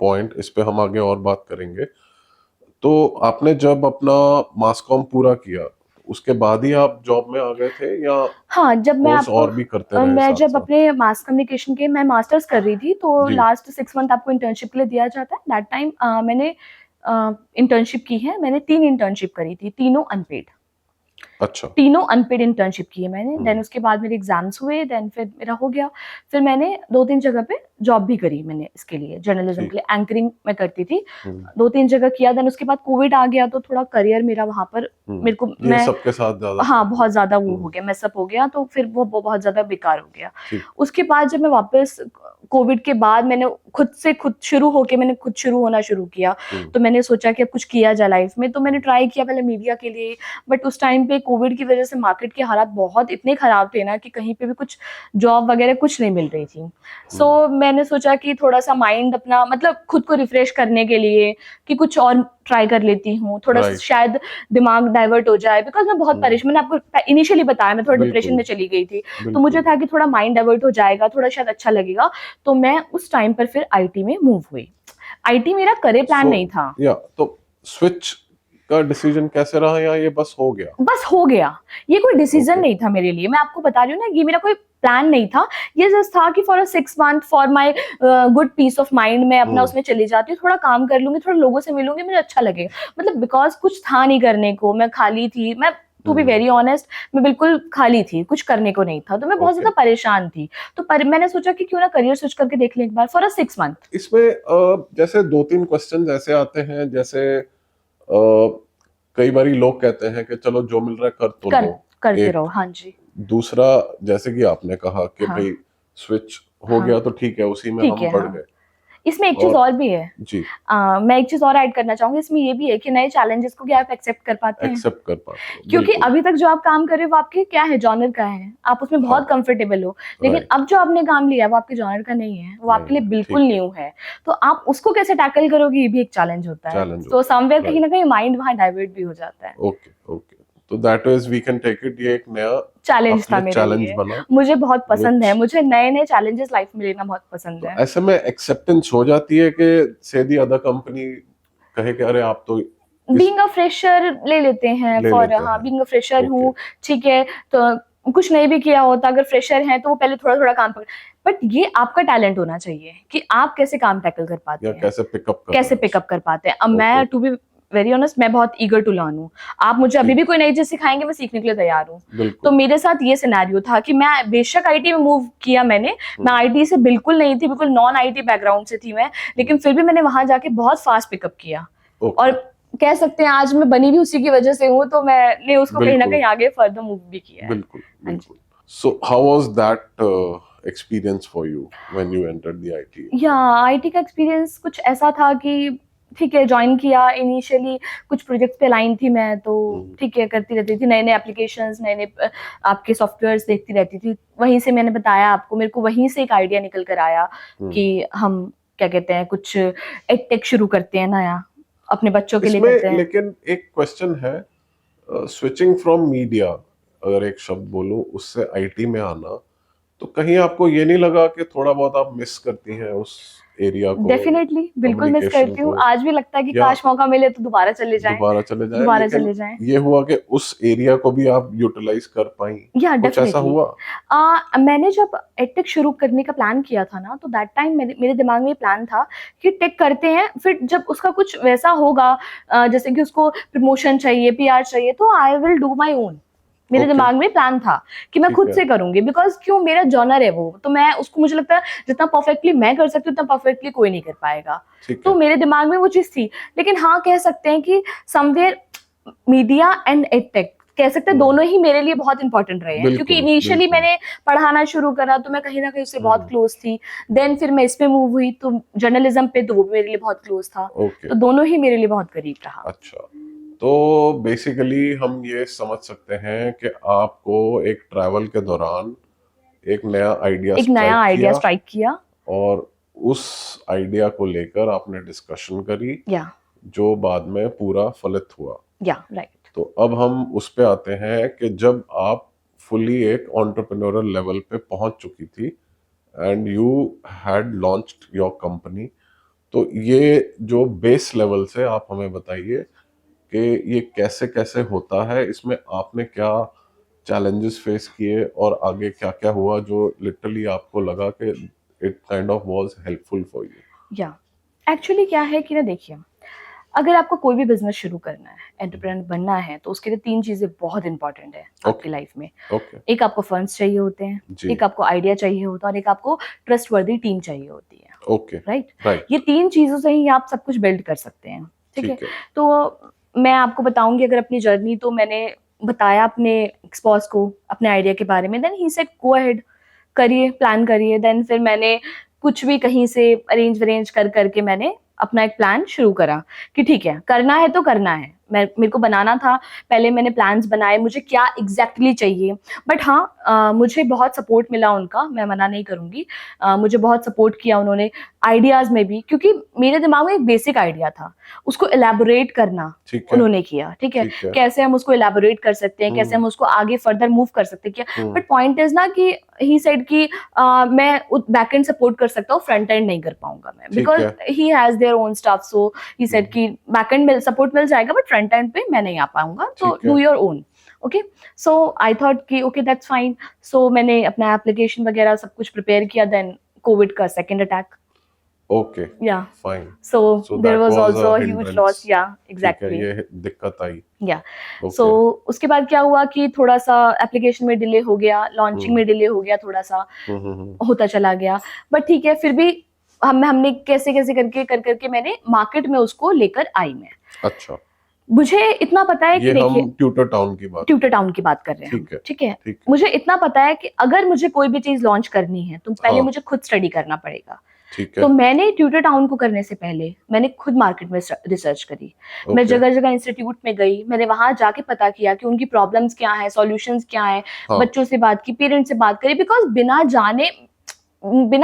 point, इस पे हम आगे और बात करेंगे। तो आपने जब अपना मास कॉम पूरा किया उसके बाद ही आप जॉब में आ गए थे, या हाँ, जब मैं आपको और भी करते रहे मैं साथ जब साथ? अपने मास कम्युनिकेशन के मैं मास्टर्स कर रही थी तो लास्ट 6 मंथ आपको इंटर्नशिप के लिए दिया जाता है। दैट टाइम मैंने इंटर्नशिप की है, मैंने 3 इंटर्नशिप करी थी, तीनों अनपेड। अच्छा। तीनों अनपेड इंटर्नशिप की है मैंने। देन उसके बाद मेरे एग्जाम्स हुए, देन फिर मेरा हो गया। फिर मैंने 2-3 जगह पे जॉब भी करी मैंने, इसके लिए जर्नलिज्म के लिए एंकरिंग मैं करती थी, 2-3 जगह किया। देन उसके बाद कोविड आ गया तो थोड़ा करियर मेरा वहां पर मेरे को, मैं सबके साथ ज्यादा, हाँ बहुत ज्यादा वो हो गया, मैसअप हो गया, तो फिर वो बहुत ज्यादा बेकार हो गया। उसके बाद जब मैं वापस कोविड के बाद मैंने खुद शुरू होना शुरू किया, तो मैंने सोचा कि अब कुछ किया जाए लाइफ में। तो मैंने ट्राई किया पहले मीडिया के लिए, बट उस टाइम पे कोविड की वजह से मार्केट के हालात बहुत इतने खराब थे ना कि कहीं पे भी कुछ जॉब वगैरह कुछ नहीं मिल रही थी। सो मैंने सोचा कि थोड़ा सा माइंड अपना मतलब खुद को रिफ्रेश करने के लिए कि कुछ और ट्राई कर लेती हूँ, थोड़ा शायद दिमाग डाइवर्ट हो जाए, बिकॉज मैं बहुत परेशान, मैंने आपको इनिशियली बताया मैं थोड़ा डिप्रेशन में चली गई थी, तो मुझे था कि थोड़ा माइंड डाइवर्ट हो जाएगा, थोड़ा शायद अच्छा लगेगा। तो मैं उस टाइम पर फिर आईटी में मूव हुई। आईटी मेरा करियर प्लान नहीं था। तो स्विच का डिसीजन कैसे रहा, या ये बस हो गया? बस हो गया, ये कोई डिसीजन नहीं था मेरे लिए, मैं आपको बता रही हूँ ना, ये मेरा कोई प्लान नहीं था। ये जस्ट था कि for 6 month for my good peace of mind मैं अपना उसमें चली जाती हूँ, थोड़ा काम कर लूंगी, थोड़ा लोगों से मिलूंगी, मुझे अच्छा लगेगा। मतलब बिकॉज कुछ था नहीं करने को, मैं खाली थी, मैं टू बी वेरी ऑनेस्ट मैं बिल्कुल खाली थी, कुछ करने को नहीं था, तो मैं बहुत ज्यादा परेशान थी। तो मैंने सोचा कि क्यों ना करियर स्विच करके देख लें एक बार फॉर 6 मंथ। इसमें जैसे 2-3 क्वेश्चन ऐसे आते हैं, जैसे कई बारी लोग कहते हैं कि चलो जो मिल रहा है करते रहो। हाँ जी। दूसरा, जैसे कि आपने कहा कि भाई स्विच हो गया तो ठीक है, उसी में हम पढ़ गए। इसमें एक चीज और भी है। जी, मैं एक चीज और ऐड करना चाहूंगी, इसमें ये भी है कि नए चैलेंजेस को क्या आप एक्सेप्ट कर पाते हैं, एक्सेप्ट कर पाते हो, क्योंकि बिल्कुल। अभी तक जो आप काम कर रहे हो वो आपके क्या है, जॉनर का है, आप उसमें बहुत हाँ, कंफर्टेबल हो। लेकिन राइट, अब जो आपने काम लिया है वो आपके जॉनर का नहीं है, वो आपके लिए नहीं है, बिल्कुल ठीक है, न्यू है। तो आप उसको कैसे टैकल करोगे, ये भी एक चैलेंज होता है। चैलेंज तो होता समवेयर है, कहीं ना राइट, कहीं माइंड वहां डाइवर्ट भी हो जाता है। Okay, okay. तो that is we can take it, ये एक नया चैलेंज आपके था लिए मेरे चैलेंज लिए, बना, मुझे बहुत पसंद है, व्हिच मुझे नए नए चैलेंजेस लाइफ में लेना बहुत पसंद तो है। ऐसे में एक्सेप्टेंस हो जाती है कि से दी अदर कंपनी कहे कि अरे आप तो इस बीइंग अ फ्रेशर ले लेते हैं ले फॉर, लेते हाँ हैं, बीइंग अ फ्रेशर ओके, हूँ, ठीक है। तो कुछ नहीं भी किया होता, अगर फ्रेशर हैं तो वो पहले थोड़ा थोड़ा काम पकड़, बट ये आपका टैलेंट होना चाहिए कि आप कैसे काम टैकल कर या पाते हैं, कैसे पिकअप कर रहे कैसे हैं पिकअप कर पाते हैं। अब ओके, मैं टू बी वेरी ऑनेस्ट, मैं बहुत ईगर टू लर्न हूँ। आप मुझे अभी ठीक, भी कोई नई चीज सिखाएंगे, मैं सीखने के लिए तैयार हूँ। तो बिल्कुल, मेरे साथ ये सिनेरियो था कि मैं बेशक आईटी में मूव किया मैंने, मैं हम्म, आईटी से बिल्कुल नहीं थी, बिल्कुल नॉन आईटी बैकग्राउंड से थी मैं, लेकिन फिर भी मैंने वहां जाके बहुत फास्ट पिकअप किया। ओके, और कह सकते हैं आज मैं बनी भी उसी की वजह से हूँ, तो मैंने उसको कहीं ना बिल्कुल, कहीं आगे फर्दर मूव भी किया है। बिल्कुल, हाँ जी। बिल्कुल। So how was that experience for you when you entered the IT? या आईटी का एक्सपीरियंस कुछ ऐसा था कि ठीक है, ज्वाइन किया इनिशियली, कुछ प्रोजेक्ट्स पे लाइन थी मैं, तो ठीक है करती रहती थी, नए नए एप्लीकेशंस, नए नए आपके सॉफ्टवेयर्स देखती रहती थी। वहीं से मैंने बताया आपको, मेरे को वहीं से एक आइडिया निकल कर आया कि हम क्या कहते हैं, कुछ एडटेक शुरू करते हैं नया, अपने बच्चों के लिए करते इसमें हैं। लेकिन एक क्वेश्चन है, स्विचिंग फ्रॉम मीडिया, अगर एक शब्द बोलूं उससे आईटी में आना, तो कहीं आपको ये नहीं लगा कि थोड़ा बहुत आप मिस करती हैं उस एरिया को, डेफिनेटली बिल्कुल मिस कम्युनिकेशन करती हूँ, को, आज भी लगता है कि या काश मौका मिले तो दोबारा चले जाएं, दोबारा चले जाए, दोबारा लेकिन चले जाएं। ये हुआ कि उस एरिया को भी आप यूटिलाइज कर पाई, या कुछ ऐसा डेफिनेटली, हुआ? मैंने जब एडटेक शुरू करने का प्लान किया था ना, तो दैट टाइम मेरे दिमाग में प्लान था कि टेक करते हैं, फिर जब उसका कुछ वैसा होगा, जैसे कि उसको प्रमोशन चाहिए, पीआर चाहिए, तो I will do my own. मेरे ओके, दिमाग में प्लान था कि मैं ठीक खुद है, से करूंगी, बिकॉज क्यों, मेरा जॉनर है वो, तो मैं उसको, मुझे लगता है जितना परफेक्टली मैं कर सकती हूँ उतना परफेक्टली कोई नहीं कर पाएगा। ठीक तो है, मेरे दिमाग में वो चीज थी। लेकिन हाँ, कह सकते हैं कि समवेयर मीडिया एंड एडटेक, कह सकते हैं दोनों ही मेरे लिए बहुत इंपॉर्टेंट रहे हैं, क्योंकि बिल्कुल, इनिशियली बिल्कुल, मैंने पढ़ाना शुरू करा तो मैं कहीं ना कहीं उससे बहुत क्लोज थी। देन फिर मैं इस पे मूव हुई तो जर्नलिज्म पे, तो वो भी मेरे लिए बहुत क्लोज था। ओके, तो दोनों ही मेरे लिए बहुत करीब रहा। अच्छा। तो बेसिकली हम ये समझ सकते हैं कि आपको एक ट्रैवल के दौरान एक नया आइडिया एक नया स्ट्राइक आइडिया किया, स्ट्राइक किया। और उस आइडिया को लेकर आपने डिस्कशन करी, या जो बाद में पूरा फलित हुआ। राइट। तो अब हम उस पे आते हैं कि जब आप फुली एक एंटरप्रेन्योरल लेवल पे पहुंच चुकी थी and you had launched your company, तो ये जो बेस लेवल से आप हमें बताइए कि ये कैसे कैसे होता है, इसमें आपने क्या चैलेंजेस फेस किए और आगे क्या क्या हुआ जो लिटरली आपको लगा कि it kind of was helpful for you? या एक्चुअली क्या है कि ना, देखिए, अगर आपको कोई भी बिजनेस शुरू करना है, एंटरप्रेन्योर बनना है, तो उसके लिए 3 चीजें बहुत इंपॉर्टेंट है आपकी ओके, लाइफ में। ओके, एक आपको फंड्स चाहिए होते हैं, जी, एक आपको आइडिया चाहिए होता है, और एक आपको ट्रस्टवर्दी टीम चाहिए होती है। Okay, right? राइट, ये 3 चीजों से ही आप सब कुछ बिल्ड कर सकते हैं। ठीक है? ठीक है, तो मैं आपको बताऊंगी अगर अपनी जर्नी, तो मैंने बताया अपने एक्सबॉस को अपने आइडिया के बारे में, then he said go ahead, करिए, प्लान करिए। देन फिर मैंने कुछ भी कहीं से अरेंज वरेंज कर करके मैंने अपना एक प्लान शुरू करा कि ठीक है, करना है तो करना है। मेरे को बनाना था, पहले मैंने प्लान्स बनाए, मुझे क्या एग्जैक्टली चाहिए। बट हाँ, मुझे बहुत सपोर्ट मिला उनका, मैं मना नहीं करूंगी। मुझे बहुत सपोर्ट किया उन्होंने आइडियाज में भी, क्योंकि मेरे दिमाग में एक बेसिक आइडिया था, उसको एलैबोरेट करना ठीक है, उन्होंने किया। ठीक है, ठीक है, कैसे हम उसको एलैबोरेट कर सकते हैं, कैसे हम उसको आगे फर्दर मूव कर सकते हैं क्या। बट पॉइंट इज ना कि ही सेड कि मैं बैक एंड सपोर्ट कर सकता हूँ, फ्रंट एंड नहीं कर पाऊंगा मैं, ठीक बिकॉज है, he has their own staff. So he said कि बैक एंड सपोर्ट मिल जाएगा, बट फ्रंट एंड पे मैं नहीं आ पाऊंगा, तो ठीक है, do your own. Okay, so I thought कि ओके दैट्स फाइन। सो मैंने अपना एप्लीकेशन वगैरह सब कुछ प्रिपेयर किया। देन कोविड का second attack. Okay, yeah fine, so so there that was was also a a huge hindrance, loss. या ठीक है, एग्जैक्टली। ये दिक्कत आई, या सो ओके, उसके बाद क्या हुआ कि थोड़ा सा एप्लीकेशन में डिले हो गया, लॉन्चिंग में डिले हो गया, थोड़ा सा होता चला गया। बट ठीक है, फिर भी हमने कैसे कैसे करके कर करके मैंने मार्केट में उसको लेकर आई मैं। अच्छा, मुझे इतना पता है कि ये देखिए, हम ट्यूटर टाउन की बात ट्यूटर कर रहे टाउन की बात कर रहे हैं हम। ठीक है, ठीक है, ठीक है, मुझे इतना पता है कि अगर मुझे कोई भी चीज लॉन्च करनी है तो पहले हाँ, मुझे खुद स्टडी करना पड़ेगा। ठीक है। तो मैंने ट्यूटर टाउन को करने से पहले मैंने खुद मार्केट में रिसर्च करी। मैं ओके। जगह जगह इंस्टीट्यूट में गई, मैंने वहां जाके पता किया कि उनकी प्रॉब्लम्स क्या है, सॉल्यूशंस क्या है, हाँ। बच्चों से बात की, पेरेंट्स से बात करी, बिकॉज बिना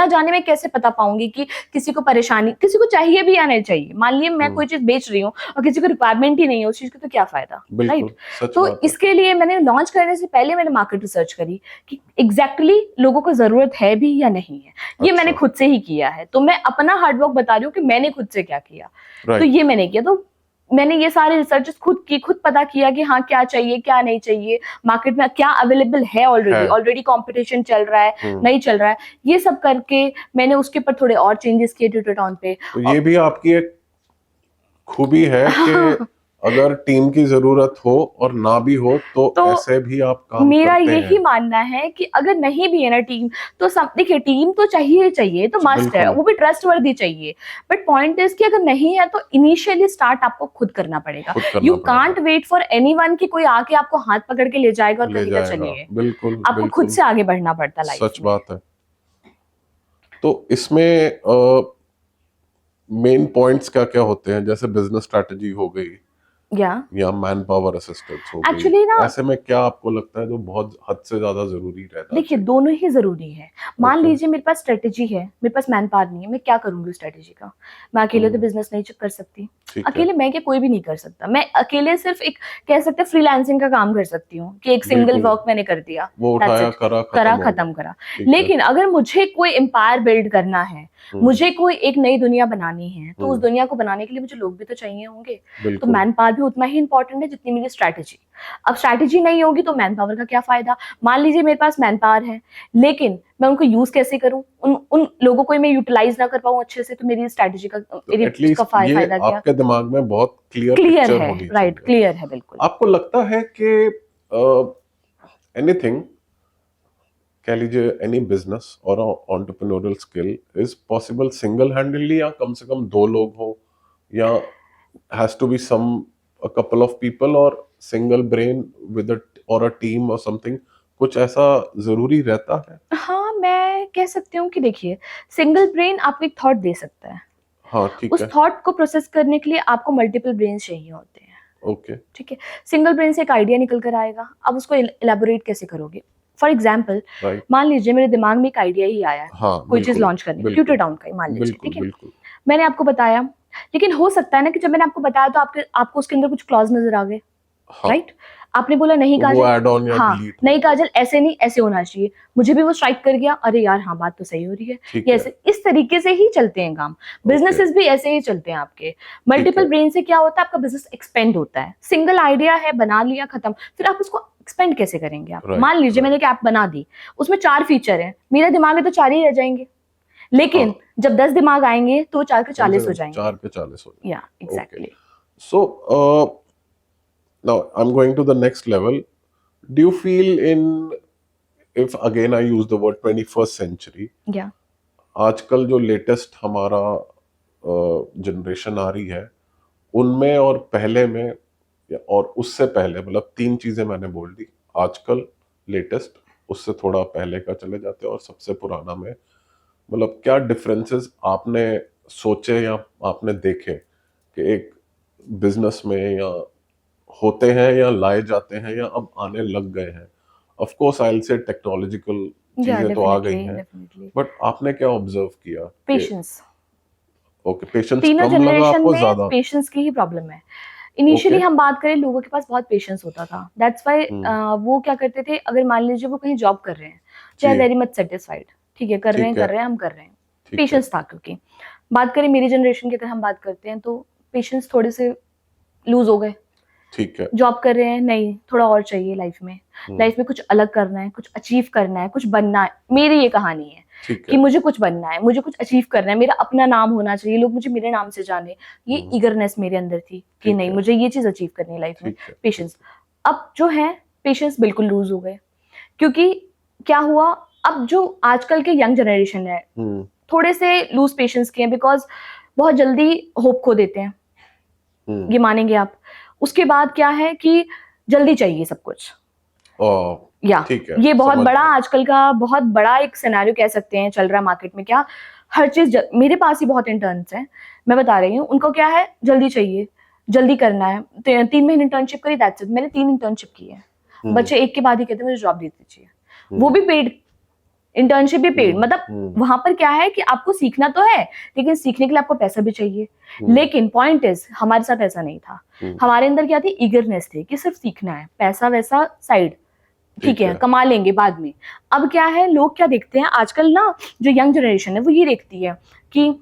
जाने में कैसे पता पाऊंगी कि किसी को परेशानी, किसी को चाहिए भी या नहीं चाहिए। मान लिया मैं कोई चीज बेच रही हूँ और किसी को रिक्वायरमेंट ही नहीं है उस चीज की, तो क्या फायदा, बिल्कुल राइट? सच तो बात है। इसके लिए मैंने लॉन्च करने से पहले मैंने मार्केट रिसर्च करी कि एग्जैक्टली लोगों को जरूरत है भी या नहीं है। ये अच्छा। मैंने खुद से ही किया है, तो मैं अपना हार्डवर्क बता रही हूँ कि मैंने खुद से क्या किया। तो राइट। ये मैंने किया, तो मैंने ये सारे रिसर्चेस खुद की, खुद पता किया कि हाँ क्या चाहिए क्या नहीं चाहिए, मार्केट में क्या अवेलेबल है, ऑलरेडी कंपटीशन चल रहा है नहीं चल रहा है, ये सब करके मैंने उसके ऊपर थोड़े और चेंजेस किए ट्विटर टाउन पे। तो ये भी आपकी एक खूबी है कि अगर टीम की जरूरत हो और ना भी हो तो ऐसे भी आप काम मेरा करते यही हैं। मानना है कि अगर नहीं भी है ना टीम, तो देखिए टीम तो चाहिए तो मस्ट है, बिल्कुल। वो भी ट्रस्टवर्दी चाहिए। बट पॉइंट इज कि अगर नहीं है तो इनिशियली स्टार्ट आपको खुद करना पड़ेगा। खुद करना यू पड़ेगा। कांट वेट फॉर एनीवन कि कोई आके आपको हाथ पकड़ के ले जाएगा और ले कहेगा जाएगा। चलिए। बिल्कुल आपको खुद बिल्कुल से आगे बढ़ना पड़ता लाइफ सच में। बात है। तो इसमें मेन पॉइंट्स क्या क्या होते हैं, जैसे बिजनेस स्ट्रेटजी हो गई या मैन पावर असिस्टेंस हो गई, एक्चुअली ना, ऐसे में क्या आपको लगता है जो बहुत हद से ज्यादा जरूरी रहता देखिए है? दोनों ही जरूरी है। मान ओके। लीजिए मेरे पास स्ट्रेटेजी है, मेरे पास मैन पावर नहीं है, मैं क्या करूंगी उस स्ट्रेटेजी का? मैं अकेले तो बिजनेस नहीं कर सकती। ठीक है। अकेले मैं क्या, कोई भी नहीं कर सकता। मैं अकेले सिर्फ एक कह सकते हैं फ्रीलांसिंग का काम कर सकती हूँ कि एक सिंगल बिल्कुल। वर्क मैंने कर दिया, वो that's उठाया it, करा करा खत्म हो खत्म गया। करा। ठीक है। लेकिन अगर मुझे कोई एम्पायर बिल्ड करना है, मुझे कोई एक नई दुनिया बनानी है, तो उस दुनिया को बनाने के लिए मुझे लोग भी तो चाहिए होंगे। तो बिल्कुल। मैन पावर भी उतना ही इंपॉर्टेंट है जितनी मेरी स्ट्रैटेजी। अब स्ट्रैटेजी नहीं होगी तो मैन पावर का क्या फायदा? मान लीजिए मेरे पास मैन पावर है, लेकिन मैं उनको यूज कैसे करूं, उन लोगों को मैं यूटिलाइज ना कर पाऊं अच्छे से, तो मेरी स्ट्रैटेजी का, मेरी एटलीस्ट का ये फायदा क्या? आपके दिमाग में बहुत क्लियर क्लियर पिक्चर है, होनी राइट, चाहिए। क्लियर है बिल्कुल। आपको लगता है कि एनीथिंग, कह लीजिए एनी बिजनेस और entrepreneurial skill is possible single handedly, या कम से कम दो लोग हो, या has to be some a couple of people, और सिंगल ब्रेन विद और अ टीम और समथिंग, कुछ ऐसा जरूरी रहता है? हाँ, मैं कह सकती हूँ कि देखिए, सिंगल ब्रेन आपको एक थॉट दे सकता है, हाँ ठीक उस है। थॉट को प्रोसेस करने के लिए आपको मल्टीपल ब्रेन चाहिए होते हैं। ओके। ठीक है, सिंगल ब्रेन से एक आइडिया निकल कर आएगा, अब उसको इलेबोरेट कैसे करोगे? For example, right. मान लीजिए मेरे दिमाग में एक आइडिया ही आया है, हाँ कोई चीज बिल्कुल लॉन्च करनी, ट्यूटर बिल्कुल टाउन का ही मान लीजिए, बिल्कुल ठीक है, बिल्कुल। मैंने आपको बताया, लेकिन हो सकता है ना कि जब मैंने आपको बताया तो आपको उसके अंदर कुछ क्लॉज नजर आ गए, हाँ। राइट? आपने बोला नहीं तो वो काजल, ऐड ऑन या हाँ डिलीट नहीं काजल, ऐसे नहीं, ऐसे होना चाहिए। मुझे भी वो स्ट्राइक कर गया, अरे यार हाँ बात तो सही हो रही है, ठीक ये है। ऐसे, इस तरीके से ही चलते हैं काम। बिजनेसेस भी ऐसे ही चलते हैं आपके। मल्टीपल ब्रेन से क्या होता है, आपका बिजनेस एक्सपेंड होता है। सिंगल आइडिया है, बना लिया, खत्म, फिर आप उसको एक्सपेंड कैसे करेंगे आप? Right, मान लीजिए मैंने एक ऐप बना दी, उसमें 4 फीचर हैं, मेरे दिमाग में तो 4 ही रह जाएंगे, लेकिन हाँ। जब 10 दिमाग आएंगे तो 4 के कम से 40 हो कम जाएंगे। 4 पे 40 हो। या exactly. So, now I'm going to the next level. Do you feel if again I use the word 21st century, या आजकल जो लेटेस्ट हमारा जनरेशन आ रही है, उनमें और पहले में और उससे पहले, मतलब 3 चीजें मैंने बोल दी, आजकल, लेटेस्ट, उससे थोड़ा पहले का चले जाते हैं, और सबसे पुराना में, मतलब क्या डिफरेंसेस आपने सोचे या आपने देखे कि एक बिजनेस में या होते हैं या लाए जाते हैं या अब आने लग गए हैं? Of course I will say technological चीजें तो आ गई हैं, डेफिनेटली बट आपने क्या ऑब्जर्व किया? पेशेंस। ओके, पेशेंस तीनों कम लगा जनरेशन आपको में ज्यादा? पेशेंस की ही प्रॉब्लम है। Initially okay. हम बात करें, लोगों के पास बहुत पेशेंस होता था, दैट्स व्हाई वो क्या करते थे, अगर मान लीजिए वो कहीं जॉब कर रहे हैं, they R G. Very much satisfied, ठीक है, कर रहे हैं ठीक है। कर रहे हैं, हम कर रहे हैं, ठीक है। पेशेंस था। क्योंकि बात करें मेरी जनरेशन की, अगर हम बात करते हैं, तो पेशेंस थोड़े से लूज हो गए। ठीक है। जॉब कर रहे हैं, नहीं थोड़ा और चाहिए लाइफ में, लाइफ में कुछ अलग करना है, कुछ अचीव करना है, कुछ बनना है। मेरी ये कहानी है ठीक कि है। मुझे कुछ बनना है, मुझे कुछ अचीव करना है, मेरा अपना नाम होना चाहिए, लोग मुझे मेरे नाम से जाने, ये ईगरनेस मेरे अंदर थी कि ठीक नहीं है। मुझे ये चीज अचीव करनी है लाइफ में। ठीक है। पेशेंस। अब जो है पेशेंस बिल्कुल लूज हो गए, क्योंकि क्या हुआ, अब जो आजकल के यंग जनरेशन है थोड़े से लूज पेशेंस के हैं, बिकॉज बहुत जल्दी होप खो देते हैं, ये मानेंगे आप। उसके बाद क्या है कि जल्दी चाहिए सब कुछ। या ठीक है, ये बहुत समझ बड़ा गया। आजकल का बहुत बड़ा एक सिनेरियो कह सकते हैं चल रहा है मार्केट में। क्या हर चीज मेरे पास ही बहुत इंटर्न्स हैं, मैं बता रही हूँ, उनको क्या है, जल्दी चाहिए, जल्दी करना है, 3 महीने इंटर्नशिप करी, दैट्स इट। मैंने 3 इंटर्नशिप की है, बच्चे एक के बाद ही कहते हैं मुझे जॉब दे दीजिए, वो भी पेड, इंटर्नशिप भी पेड। मतलब वहां पर क्या है कि आपको सीखना तो है, लेकिन सीखने के लिए आपको पैसा भी चाहिए। लेकिन पॉइंट इज हमारे साथ ऐसा नहीं था, हमारे अंदर क्या थी, ईगरनेस थी कि सिर्फ सीखना है, पैसा वैसा साइड, ठीक है कमा लेंगे बाद में। अब क्या है, लोग क्या देखते हैं आजकल ना, जो यंग जनरेशन है वो ये देखती है कि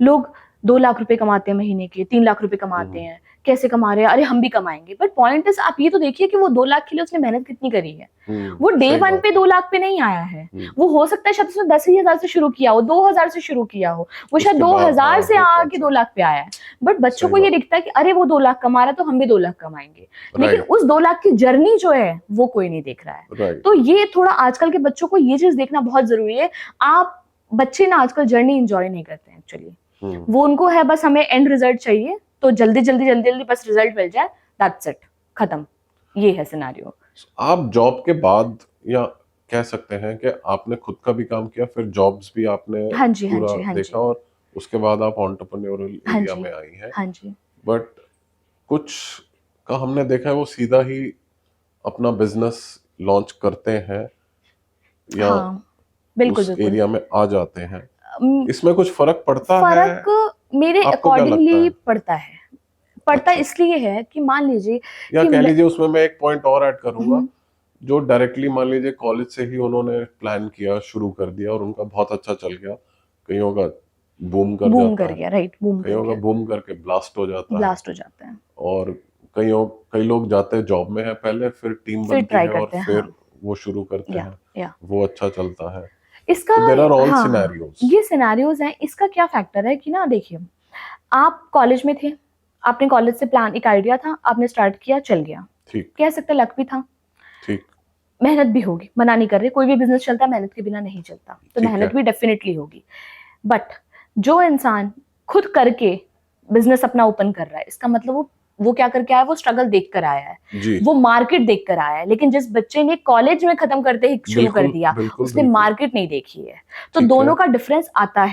लोग 2 लाख रुपए कमाते हैं महीने के, 3 लाख रुपए कमाते हैं, कैसे कमा रहे हैं, अरे हम भी कमाएंगे। बट पॉइंट इज आप ये तो देखिए कि वो 2 लाख के लिए उसने मेहनत कितनी करी है। वो डे 1 पे 2 लाख पे नहीं आया है, वो हो सकता है शायद उसने 10,000 से शुरू किया हो, 2,000 से शुरू किया हो, वो शायद 2,000 से आके 2 लाख पे आया है। बट बच्चों को ये दिखता है कि अरे वो 2 लाख कमा रहा है तो हम भी 2 लाख कमाएंगे, लेकिन उस 2 लाख की जर्नी जो है वो कोई नहीं देख रहा है। तो ये थोड़ा आजकल के बच्चों को ये चीज देखना बहुत जरूरी है। आप बच्चे ना आजकल जर्नी एंजॉय नहीं करते हैं एक्चुअली, वो उनको है बस हमें एंड रिजल्ट चाहिए, तो जल्दी जल्दी जल्दी जल्दी बस रिजल्ट मिल जाए, दैट्स इट, खत्म। ये है सिनेरियो। आप जॉब के बाद, या कह सकते हैं कि आपने खुद का भी काम किया, फिर जॉब्स भी आपने पूरा देखा, और उसके बाद आप एंटरप्रेन्योरल एरिया में आई हैं। हाँ जी। बट कुछ का हमने देखा है वो सीधा ही अपना बिजनेस लॉन्च करते हैं या बिल्कुल उस एरिया में आ जाते हैं। इसमें कुछ फर्क पड़ता है? फर्क मेरे अकॉर्डिंगली पड़ता इसलिए है कि मान लीजिए, या कह लीजिए, उसमें मैं एक पॉइंट और ऐड करूंगा, जो डायरेक्टली मान लीजिए कॉलेज से ही उन्होंने प्लान किया, शुरू कर दिया और उनका बहुत अच्छा चल गया, कईयों का बूम कर गया, राइट, कईयों का बूम करके ब्लास्ट हो जाता है, और कई लोग जाते हैं जॉब में है पहले, फिर टीम बनती है और फिर वो शुरू करते हैं, वो अच्छा चलता है। इसका देयर आर ऑल सिनेरियोज, ये सिनेरियोज हैं। इसका क्या फैक्टर है कि ना, देखिए आप कॉलेज में थे, आपने कॉलेज से प्लान, एक आइडिया था, आपने स्टार्ट किया, चल गया, ठीक, कह सकते लक भी था, ठीक, मेहनत भी होगी, मना नहीं कर रहे, कोई भी बिजनेस चलता है मेहनत के बिना नहीं चलता, तो मेहनत भी डेफिनेटली होगी। बट जो इंसान खुद करके बिजनेस अपना ओपन कर रहा है, इसका मतलब वो क्या करके आया, वो स्ट्रगल देख कर आया है, वो मार्केट देख कर आया है। लेकिन जिस बच्चे ने कॉलेज में खत्म करते ही शुरू कर दिया, उसने मार्केट नहीं देखी है। तो दोनों का डिफरेंस आता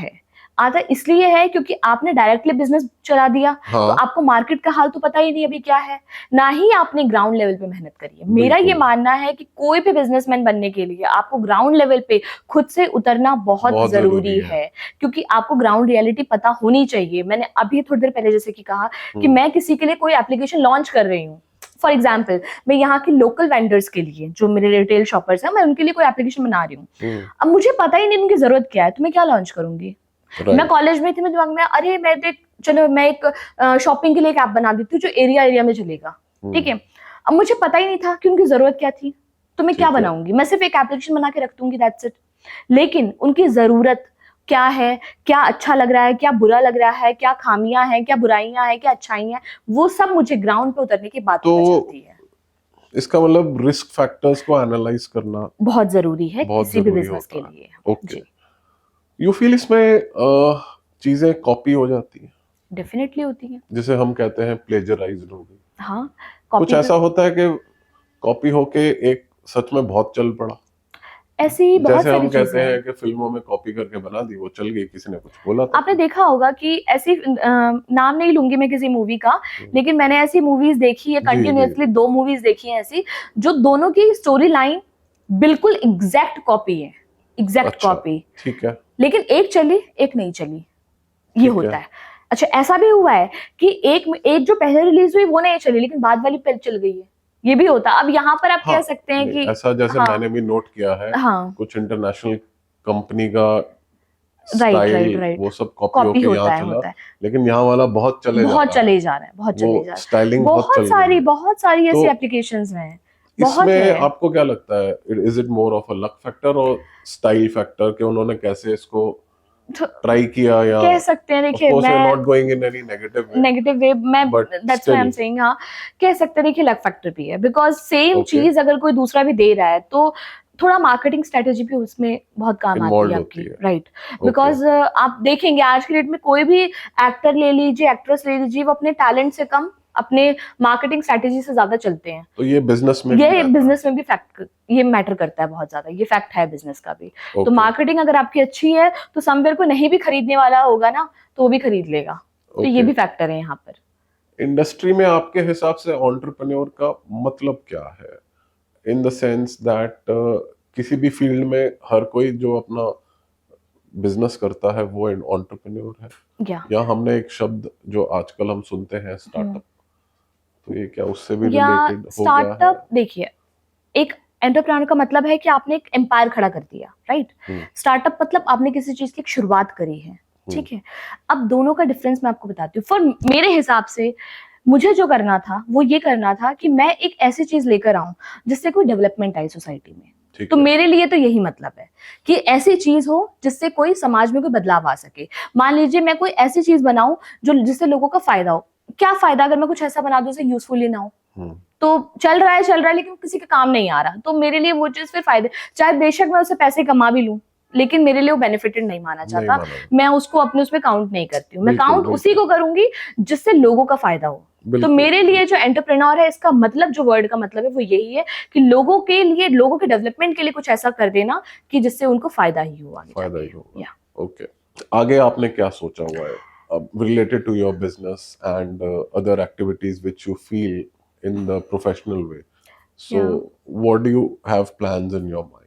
इसलिए है क्योंकि आपने डायरेक्टली बिजनेस चला दिया, तो आपको मार्केट का हाल तो पता ही नहीं अभी क्या है, ना ही आपने ग्राउंड लेवल पे मेहनत करी है। मेरा ये मानना है कि कोई भी बिजनेसमैन बनने के लिए आपको ग्राउंड लेवल पे खुद से उतरना बहुत जरूरी है, क्योंकि आपको ग्राउंड रियलिटी पता होनी चाहिए। मैंने अभी थोड़ी देर पहले जैसे कि कहा कि मैं किसी के लिए कोई एप्लीकेशन लॉन्च कर रही हूँ, फॉर एग्जाम्पल मैं यहाँ के लोकल वेंडर्स के लिए, जो मेरे रिटेल शॉपर्स हैं, मैं उनके लिए कोई एप्लीकेशन बना रही हूँ। अब मुझे पता ही नहीं उनकी जरूरत क्या है, तो मैं क्या लॉन्च करूंगी। मैं कॉलेज में थी, मेरे दिमाग में अरे मैं एक शॉपिंग के लिए एक ऐप बना देती हूँ जो एरिया में चलेगा, ठीक है। अब मुझे पता ही नहीं था कि उनकी जरूरत क्या थी, तो मैं क्या बनाऊंगी, मैं सिर्फ एक एप्लीकेशन बना के रख दूंगी, दैट्स इट। लेकिन उनकी जरूरत क्या है, क्या अच्छा लग रहा है, क्या बुरा लग रहा है, क्या खामियां हैं, क्या बुराइयां हैं, क्या अच्छाइयां, वो सब मुझे ग्राउंड पे उतरने के बाद पता चलती है। इसका मतलब रिस्क फैक्टर्स को एनालाइज करना बहुत जरूरी है किसी भी बिजनेस के लिए। ओके, यू फील इसमें चीजें कॉपी हो जाती हैं? डेफिनेटली होती हैं, जैसे हम कहते हैं प्लेजराइज्ड हो गई। हाँ, कुछ ऐसा होता है कि कॉपी होके एक सच में बहुत चल पड़ा, ऐसी बहुत जैसे सारी हम कहते हैं कि फिल्मों में कॉपी करके बना दी, वो चल गई, किसी ने कुछ बोला था। आपने देखा होगा कि ऐसी नाम नहीं लूंगी मैं किसी मूवी का, लेकिन मैंने ऐसी मूवीज देखी है, कंटिन्यूअसली 2 मूवीज देखी हैं ऐसी, जो दोनों की स्टोरी लाइन बिल्कुल एग्जैक्ट कॉपी है, एग्जैक्ट कॉपी, ठीक है, लेकिन एक चली एक नहीं चली, ये होता है। अच्छा, ऐसा भी हुआ है कि एक जो पहले रिलीज हुई वो नहीं चली, लेकिन बाद वाली पहले चल गई है, ये भी होता है। अब यहाँ पर आप कह सकते हैं कि ऐसा, जैसे मैंने भी नोट किया है, कुछ इंटरनेशनल कंपनी का स्टाइल वो सब कॉपी होके यहाँ चला, लेकिन यहाँ वाला बहुत चले जा रहा है, स्टाइलिंग बहुत सारी ऐसी एप्लीकेशंस हैं। इसमें आपको क्या लगता है, is it more of a luck factor और स्टाइल फैक्टर, कि उन्होंने कैसे इसको ट्राई किया, या कह सकते हैं, देखिए मैं not going in any negative way, मैं that's why I am saying, हाँ कह सकते हैं, देखिए लक फैक्टर भी है, बिकॉज सेम चीज अगर कोई दूसरा भी दे रहा है तो थोड़ा मार्केटिंग स्ट्रेटेजी भी उसमें बहुत काम आती है आपकी, राइट। बिकॉज आप देखेंगे आज के डेट में कोई भी एक्टर ले लीजिए, एक्ट्रेस ले लीजिए, वो अपने टैलेंट से कम अपने मार्केटिंग स्ट्रेटेजी से ज्यादा चलते हैं। तो ये बिजनेस में भी ये रहता है। बिजनेस में भी फैक्ट, ये मैटर करता है बहुत ज्यादा, ये फैक्ट है बिजनेस का भी। तो Okay, मार्केटिंग अगर आपकी अच्छी है तो समवेयर को नहीं भी खरीदने वाला होगा ना तो वो भी खरीद लेगा। तो ये okay. भी फैक्टर है यहाँ पर। इंडस्ट्री में आपके हिसाब से एंटरप्रेन्योर का मतलब क्या है? इन द सेंस दैट किसी भी फील्ड में हर कोई जो अपना बिजनेस करता है वो एंटरप्रेन्योर है, या हमने एक शब्द जो आजकल हम सुनते हैं स्टार्टअप, तो ये क्या उससे भी या रिलेटेड हो गया है? स्टार्टअप, देखिए एक एंटरप्रेन्योर का मतलब है कि आपने एक एम्पायर खड़ा कर दिया, राइट। स्टार्टअप मतलब आपने किसी चीज की एक शुरुआत करी है, ठीक है। अब दोनों का डिफरेंस मैं आपको बताती हूँ। फॉर मेरे हिसाब से मुझे जो करना था वो ये करना था कि मैं एक ऐसी चीज लेकर आऊं जिससे कोई डेवलपमेंट आई सोसाइटी में। तो मेरे लिए तो यही मतलब है कि ऐसी चीज हो जिससे कोई समाज में कोई बदलाव आ सके। मान लीजिए मैं कोई ऐसी चीज बनाऊं जो जिससे लोगों का फायदा हो। क्या फायदा अगर मैं कुछ ऐसा बना दूं जो यूजफुल ही ना हो? तो चल रहा है लेकिन किसी के काम नहीं आ रहा, तो मेरे लिए वो चीज फिर फायदे, चाहे बेशक मैं उससे पैसे कमा भी लूं लेकिन मेरे लिए वो बेनिफिटेड नहीं माना जाता। मैं उसको अपने उसमें काउंट नहीं करती हूँ। मैं काउंट उसी को करूंगी जिससे लोगों का फायदा हो। तो मेरे लिए जो एंटरप्रेन्योर है, इसका मतलब जो वर्ड का मतलब है वो यही है कि लोगों के लिए, लोगों के डेवलपमेंट के लिए कुछ ऐसा कर देना कि जिससे उनको फायदा ही हो आगे फायदा ही जाके। हो। ओके, आगे आपने क्या सोचा हुआ है related to your business and other activities which you feel in the professional way? So what do you have plans in your mind?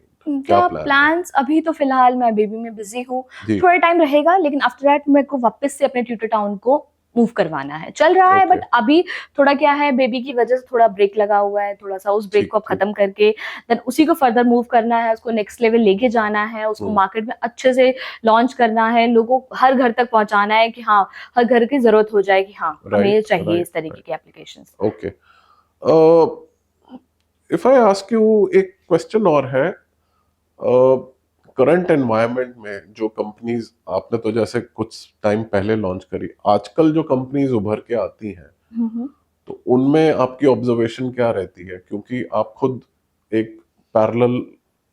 क्या प्लान्स अभी तो फिलहाल मैं बेबी में बिजी हूँ, जी। थोड़ा टाइम रहेगा, लेकिन आफ्टर दैट मेरे को वापस से अपने ट्यूटर टाउन को मूव करवाना है। चल रहा है बट अभी थोड़ा क्या है, बेबी की वजह से थोड़ा ब्रेक लगा हुआ है, थोड़ा सा उस ब्रेक को अब खत्म करके देन उसी को फर्दर मूव करना है, उसको नेक्स्ट लेवल लेके जाना है, उसको मार्केट में अच्छे से लॉन्च करना है, लोगों हर घर तक पहुंचाना है कि हाँ हर घर की जरूरत हो जाए कि हाँ हमें चाहिए इस तरीके के applications. Okay, if I ask you, एक क्वेश्चन और है, करंट एनवायरनमेंट में जो कंपनीज आपने तो जैसे कुछ टाइम पहले लॉन्च करी, आजकल जो कंपनीज उभर के आती हैं तो उनमें आपकी ऑब्जर्वेशन क्या रहती है? क्योंकि आप खुद एक पैरेलल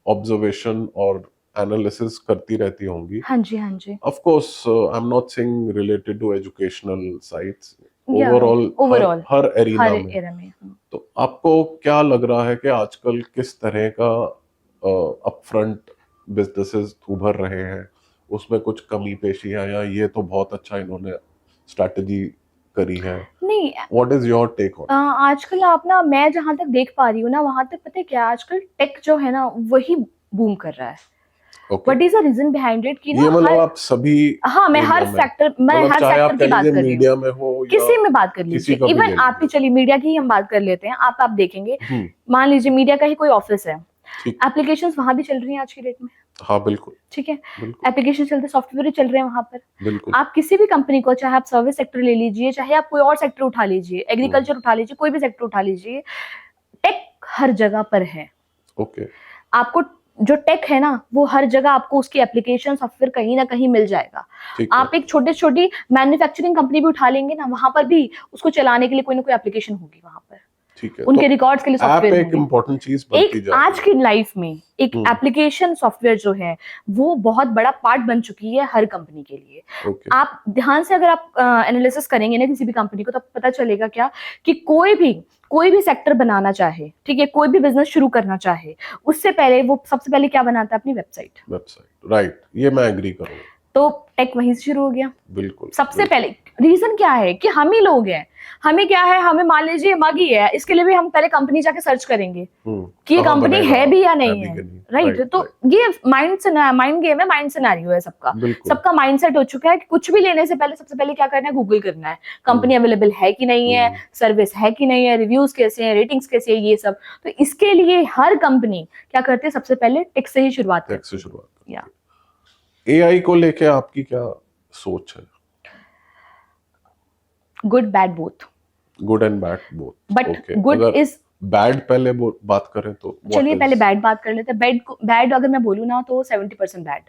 ऑब्जर्वेशन और एनालिसिस करती रहती होंगी। हाँ जी, हाँ जी। Of course I am not saying related to educational sites, overall हर एरिना में। तो आपको क्या लग रहा है कि आजकल किस तरह का अपफ्रंट बिजनेसेस उभर रहे हैं, उसमें कुछ कमी पेशियां, या ये तो बहुत अच्छा इन्होंने स्ट्रैटेजी करी है? नहीं, what is your take on? आजकल आप ना, मैं जहां तक देख पा रही हूँ ना, वहां तक पता है क्या, आजकल टेक जो है ना वही बूम कर रहा है। What is the reason behind it कि ना, ये मतलब आप सभी, हाँ मैं हर सेक्टर, मैं हर सेक्टर की बात कर रही हूँ, मीडिया में हो किसी में बात कर लीजिए, इवन आप ही चलिए मीडिया की ही हम बात कर लेते हैं। आप देखेंगे, मान लीजिए मीडिया का ही कोई ऑफिस है, एप्लीकेशंस वहां भी चल रही हैं आज की डेट में। हाँ बिल्कुल, ठीक है, एप्लीकेशन चलते, सॉफ्टवेयर चल रहे हैं वहां पर। बिल्कुल। आप किसी भी कंपनी को, चाहे आप सर्विस सेक्टर ले लीजिए, चाहे आप कोई और सेक्टर उठा लीजिए, एग्रीकल्चर उठा लीजिए, कोई भी सेक्टर उठा लीजिए, टेक हर जगह पर है। ओके, आपको जो टेक है ना वो हर जगह आपको उसकी एप्लीकेशन सॉफ्टवेयर कहीं ना कहीं मिल जाएगा। आप एक छोटी मैन्युफैक्चरिंग कंपनी भी उठा लेंगे ना, वहां पर भी उसको चलाने के लिए कोई ना कोई एप्लीकेशन होगी वहां पर। ठीक है, उनके तो रिकॉर्ड्स के लिए सॉफ्टवेयर एक इम्पोर्टेंट चीज बनती जा रही है। आज की लाइफ में एक एप्लीकेशन सॉफ्टवेयर जो है वो बहुत बड़ा पार्ट बन चुकी है हर कंपनी के लिए। आप ध्यान से अगर आप एनालिसिस करेंगे ना किसी भी कंपनी को, तो पता चलेगा क्या कि कोई भी सेक्टर बनाना चाहे, ठीक है, कोई भी बिजनेस शुरू करना चाहे, उससे पहले वो सबसे पहले क्या बनाता है? अपनी वेबसाइट। राइट, ये मैं एग्री करूंगा। तो टेक वहीं से शुरू हो गया। बिल्कुल, सबसे पहले रीजन क्या है कि हम ही लोग हैं, हमें क्या है, हमें मान लीजिए मग ही है, इसके लिए भी हम पहले कंपनी जाके सर्च करेंगे कि ये कंपनी है भी या नहीं है, राइट। तो ये माइंड गेम है, माइंड सिनेरियो है सबका माइंडसेट हो चुका है कि कुछ भी लेने से पहले सबसे पहले क्या करना है? गूगल करना है, कंपनी अवेलेबल है कि नहीं है, सर्विस है कि नहीं है, रिव्यूज कैसे हैं, रेटिंग्स कैसे है, ये सब। तो इसके लिए हर कंपनी क्या करती है? सबसे पहले टेक से ही शुरुआत करती है। एआई को लेके आपकी क्या सोच है? Good bad both. Good and bad both, but good is bad पहले बात करें तो चलिए पहले बैड बात कर लेते हैं। बैड अगर मैं बोलूँ ना तो 70% बैड।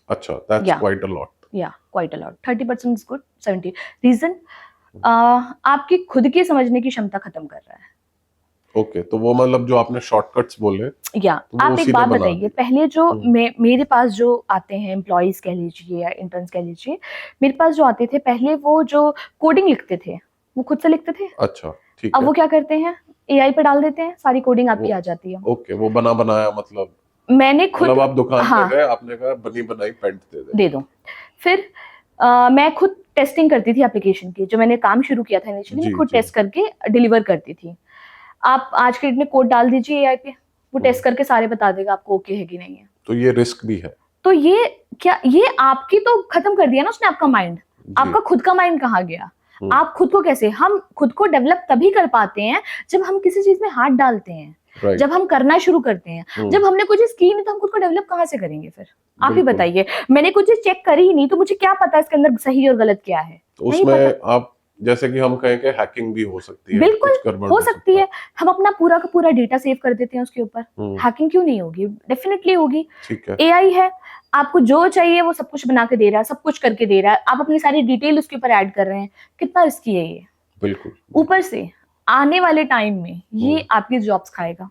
अच्छा, that's quite a lot. Yeah quite a lot. 30% is good, 70 reason आपकी खुद की समझने की क्षमता खत्म कर रहा है। ओके, तो वो मतलब जो आपने शॉर्टकट्स बोले, या आप एक बात बताइए, पहले जो मेरे पास जो आते हैं एम्प्लॉइज कह लीजिए या इंटर्न्स कह लीजिए, मेरे पास जो आते थे पहले, वो जो कोडिंग लिखते थे, वो खुद से लिखते थे, अच्छा ठीक अब है। वो क्या करते हैं, एआई पे डाल देते हैं, सारी कोडिंग आपकी वो आ जाती है। ओके, वो बना बनाया मतलब मैंने खुद, मतलब आप दुकान पे हाँ गए, आपने कहा बनी बनाई पैंट दे दे। दे दो। फिर मैं खुद टेस्टिंग करती थी एप्लीकेशन की, जो मैंने काम शुरू किया था इनिशियली, मैं जी खुद जी। टेस्ट करके डिलीवर करती थी। आप आज के डेट में कोड डाल दीजिए एआई पे, वो टेस्ट करके सारे बता देगा आपको ओके है कि नहीं है। तो ये रिस्क भी है। तो ये क्या, ये आपकी तो खत्म कर दिया ना उसने आपका माइंड, जी। आपका खुद का माइंड कहाँ गया? हम्म। आप खुद को कैसे, हम खुद को डेवलप तभी कर पाते हैं जब हम किसी चीज में हाथ डालते हैं, राइट। जब हम करना शुरू करते हैं। जब हमने कुछ चीज की नहीं तो हम खुद को डेवलप कहाँ से करेंगे फिर? आप ही बिल्कुल। बताइए, मैंने कुछ चीज चेक करी ही नहीं तो मुझे क्या पता इसके अंदर सही और गलत क्या है? तो नहीं उसमें पता। आप जैसे कि हम कहें कि हैकिंग भी हो सकती है, बिल्कुल कुछ गड़बड़ हो सकती सकता है, हम अपना पूरा का पूरा डेटा सेव कर देते हैं उसके ऊपर, हम्म। हैकिंग क्यों नहीं होगी? डेफिनेटली होगी। ठीक है। एआई है, आपको जो चाहिए वो सब कुछ बना के दे रहा है, सब कुछ करके दे रहा है, आप अपनी सारी डिटेल उसके ऊपर ऐड कर रहे हैं, कितना रिस्की है ये? बिल्कुल। ऊपर से आने वाले टाइम में ये आपकी जॉब्स खाएगा,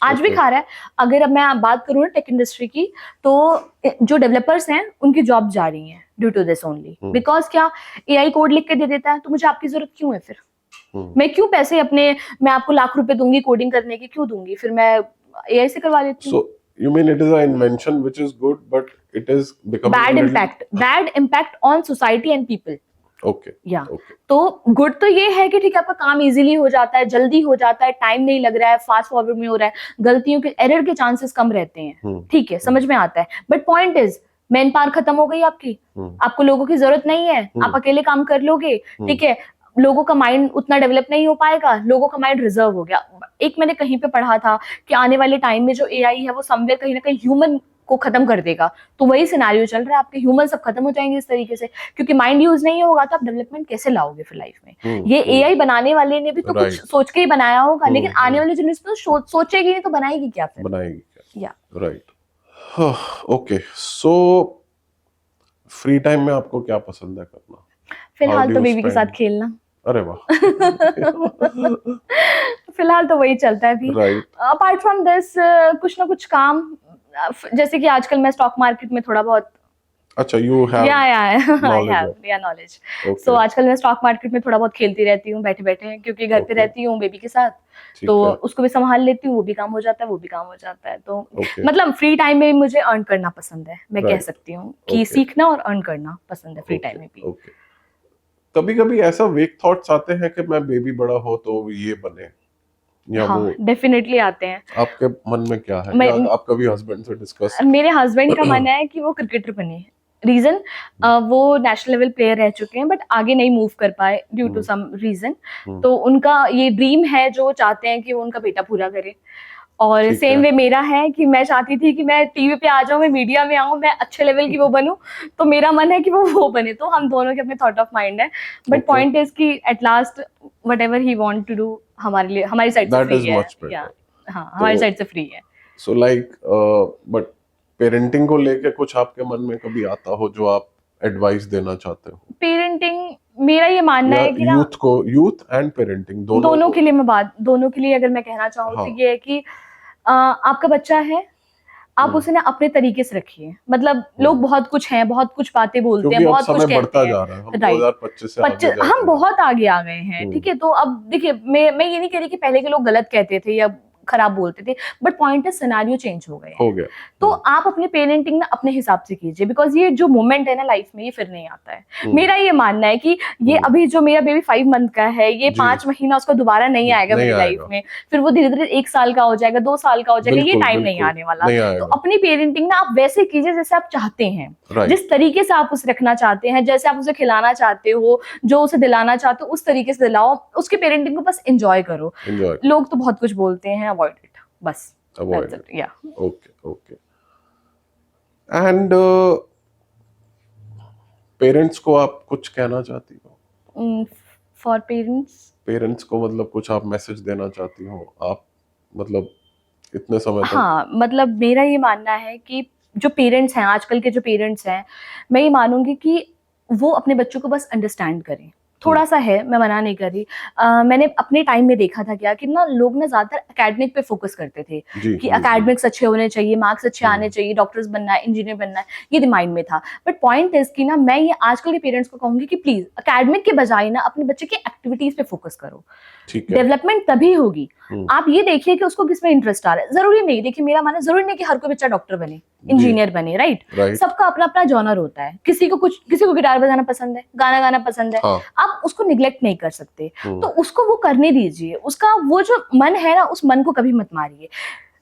आज भी ओके। खा रहा है। अगर अब मैं बात करूँ ना टेक इंडस्ट्री की, तो जो डेवलपर्स हैं उनकी जॉब जा रही हैं due to this only, because क्या, एआई कोड लिख के दे देता है, तो मुझे आपकी जरूरत क्यों है फिर? मैं क्यों पैसे अपने, मैं आपको लाख रुपए दूंगी कोडिंग करने की, क्यों दूंगी? फिर मैं एआई से करवा लेती हूँ। So you mean it is an invention which is good, but it is becoming bad a little... impact, bad impact on society and people. Okay. या Okay. तो गुड तो ये है कि ठीक है, आपका काम इजीली हो जाता है, जल्दी हो जाता है, टाइम नहीं लग रहा है, फास्ट फॉरवर्ड में हो रहा है, गलतियों के, एरर के चांसेस कम रहते हैं, ठीक है, समझ में आता है। But point is, man power खत्म हो गई आपकी, आपको लोगों की जरूरत नहीं है, आप अकेले काम कर लोगे, ठीक है, लोगों का माइंड उतना डेवलप नहीं हो पाएगा, लोगों का माइंड रिजर्व हो गया। एक मैंने कहीं पे पढ़ा था कि आने वाले टाइम में जो एआई है वो समवेयर कहीं ना कहीं ह्यूमन को खत्म कर देगा, तो वही सिनेरियो चल रहा है, आपके ह्यूमन सब खत्म हो जाएंगे इस तरीके से, क्योंकि माइंड यूज नहीं होगा तो आप डेवलपमेंट कैसे लाओगे फिर लाइफ में? ये एआई बनाने वाले ने भी तो कुछ सोच के ही बनाया होगा, लेकिन आने वाली जनरेशन तो सोचेगी नहीं तो बनाएगी क्या फिर? बनाएगी क्या? या right. Okay, so free time में आपको क्या पसंद है करना? फिलहाल तो बेबी के साथ खेलना। अरे वाह। फिलहाल तो वही चलता है अभी। राइट। अपार्ट फ्रॉम दिस कुछ ना कुछ काम, जैसे कि आजकल मैं स्टॉक मार्केट में थोड़ा बहुत, अच्छा, you have नॉलेज। सो आजकल मैं स्टॉक मार्केट में थोड़ा बहुत खेलती रहती हूँ बैठे बैठे, क्योंकि घर पे रहती हूँ बेबी के साथ, तो उसको भी संभाल लेती हूँ, वो भी काम हो जाता है, वो भी काम हो जाता है। तो मतलब फ्री टाइम में मुझे अर्न करना पसंद है, मैं कह सकती हूँ कि सीखना और अर्न करना पसंद है फ्री टाइम में भी। कभी कभी ऐसा वेक थॉट्स आते हैं कि मैं बेबी बड़ा हो तो ये बने, या हाँ, वो डेफिनेटली आते हैं। आपके मन में क्या है, या आप कभी हस्बैंड से डिस्कस? मेरे हस्बैंड का मन है कि वो क्रिकेटर बने। रीजन, वो नेशनल लेवल प्लेयर रह चुके हैं बट आगे नहीं मूव कर पाए ड्यू टू सम रीजन, तो उनका ये ड्रीम है जो चाहते हैं कि वो उनका बेटा पूरा करे। और सेम वे मेरा है कि मैं चाहती थी कि मैं टीवी पे आ जाऊं, मैं मीडिया में आऊं, मैं अच्छे लेवल की वो बनूं, तो मेरा मन है कि वो बने। तो हम दोनों के अपने थॉट ऑफ माइंड है, बट पॉइंट इज कि at last whatever he want to do हमारे लिए, हमारी साइड से फ्री है। हाँ, हमारी साइड से फ्री है। सो लाइक, बट पेरेंटिंग को लेके कुछ आपके मन में कभी आता हो जो आप एडवाइस देना चाहते हो? पेरेंटिंग, मेरा ये मानना है कि यूथ एंड पेरेंटिंग दोनों के लिए मैं बात, दोनों के लिए अगर मैं कहना चाहूँ तो ये है कि आपका बच्चा है, आप उसे ना अपने तरीके से रखिए। मतलब लोग बहुत कुछ हैं, बहुत कुछ बातें बोलते हैं, बहुत कुछ कहते हैं, हम 2025 से आगे हम बहुत आगे आ गए हैं, ठीक है। तो अब देखिए, मैं ये नहीं कह रही कि पहले के लोग गलत कहते थे या खराब बोलते थे, बट पॉइंट है सिनेरियो चेंज हो गया। तो आप अपने पेरेंटिंग ना अपने हिसाब से कीजिए, बिकॉज ये जो मोमेंट है ना लाइफ में, ये फिर नहीं आता है। मेरा ये मानना है कि ये अभी जो मेरा बेबी 5 मंथ का है, ये 5 महीना उसका दोबारा नहीं आएगा मेरी लाइफ में, फिर वो धीरे धीरे 1 साल का हो जाएगा, 2 साल का हो जाएगा, ये टाइम नहीं आने वाला। तो अपनी पेरेंटिंग ना आप वैसे कीजिए जैसे आप चाहते हैं, जिस तरीके से आप उसे रखना चाहते हैं, जैसे आप उसे खिलाना चाहते हो, जो उसे दिलाना चाहते हो, उस तरीके से दिलाओ। उसकी पेरेंटिंग को बस एंजॉय करो। लोग तो बहुत कुछ बोलते हैं, अवॉइड इट, बस अवॉइड इट। या ओके। एंड पेरेंट्स को आप कुछ कहना चाहती हो? फॉर पेरेंट्स को मतलब कुछ आप मैसेज देना चाहती हो आप, मतलब इतने समय तक? हाँ, मतलब मेरा ये मानना है कि जो पेरेंट्स हैं, आजकल के जो पेरेंट्स हैं, मैं ये मानूंगी कि वो अपने बच्चों को बस अंडरस्टैंड करें, थोड़ा सा है, मैं मना नहीं कर रही। मैंने अपने टाइम में देखा था क्या कि ना लोग ना ज्यादातर एकेडमिक पे फोकस करते थे जी कि जी एकेडमिक्स अच्छे होने चाहिए, मार्क्स अच्छे आने चाहिए, डॉक्टर्स बनना है, इंजीनियर बनना है, ये दिमाग में था। बट पॉइंट इज कि ना मैं ये आजकल के पेरेंट्स को कहूंगी कि प्लीज एकेडमिक के बजाय ना अपने बच्चे की एक्टिविटीज पे फोकस करो। ठीक है। डेवलपमेंट तभी होगी। हम्म, आप ये देखिए कि उसको किसमें इंटरेस्ट आ रहा है। जरूरी नहीं, देखिए मेरा मानना जरूरी नहीं कि हर कोई बच्चा डॉक्टर बने, इंजीनियर बने, राइट? राइट। सबका अपना अपना जॉनर होता है। किसी को गिटार बजाना पसंद है, गाना गाना पसंद है, हाँ। आप उसको निग्लेक्ट नहीं कर सकते। हम्म, तो उसको वो करने दीजिए, उसका वो जो मन है ना, उस मन को कभी मत मारिए।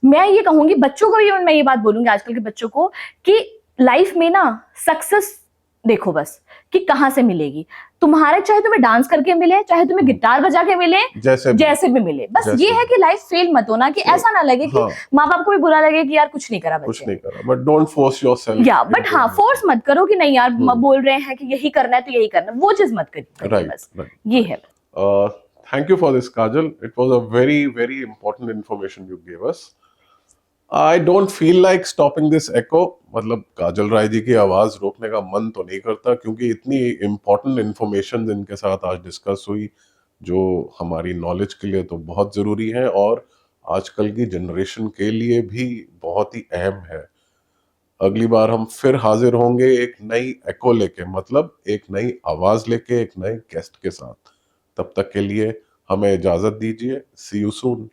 मैं ये कहूंगी बच्चों को भी, मैं ये बात बोलूंगी आजकल के बच्चों को कि लाइफ में ना सक्सेस देखो बस कि कहां से मिलेगी। तुम्हारे चाहे तुम्हें डांस करके मिले, चाहे तुम्हें गिटार बजा के मिले, जैसे भी मिले, बस जैसे ये है कि लाइफ फेल मत होना, कि ऐसा ना लगे कि हाँ, माँ बाप को भी बुरा लगे कि यार कुछ नहीं करा कुछ बच्चे नहीं करा, बट डोंट फोर्स योरसेल्फ। या। बट हाँ, फोर्स मत करो कि नहीं यार हम्म। बोल रहे हैं कि यही करना है तो यही करना है, वो चीज मत करिए राइट बस। राइट। ये है। Thank you for this, Kajal. It was a very, very important information you gave us. I don't feel like stopping this echo. मतलब काजल राय जी की आवाज रोकने का मन तो नहीं करता, क्योंकि इतनी important information इनके साथ आज डिस्कस हुई जो हमारी नॉलेज के लिए तो बहुत जरूरी है और आजकल की जनरेशन के लिए भी बहुत ही अहम है। अगली बार हम फिर हाजिर होंगे एक नई एको लेके, मतलब एक नई आवाज लेके, एक नए गेस्ट के साथ। तब तक के लिए हमें इजाजत दीजिए। सी यू सून।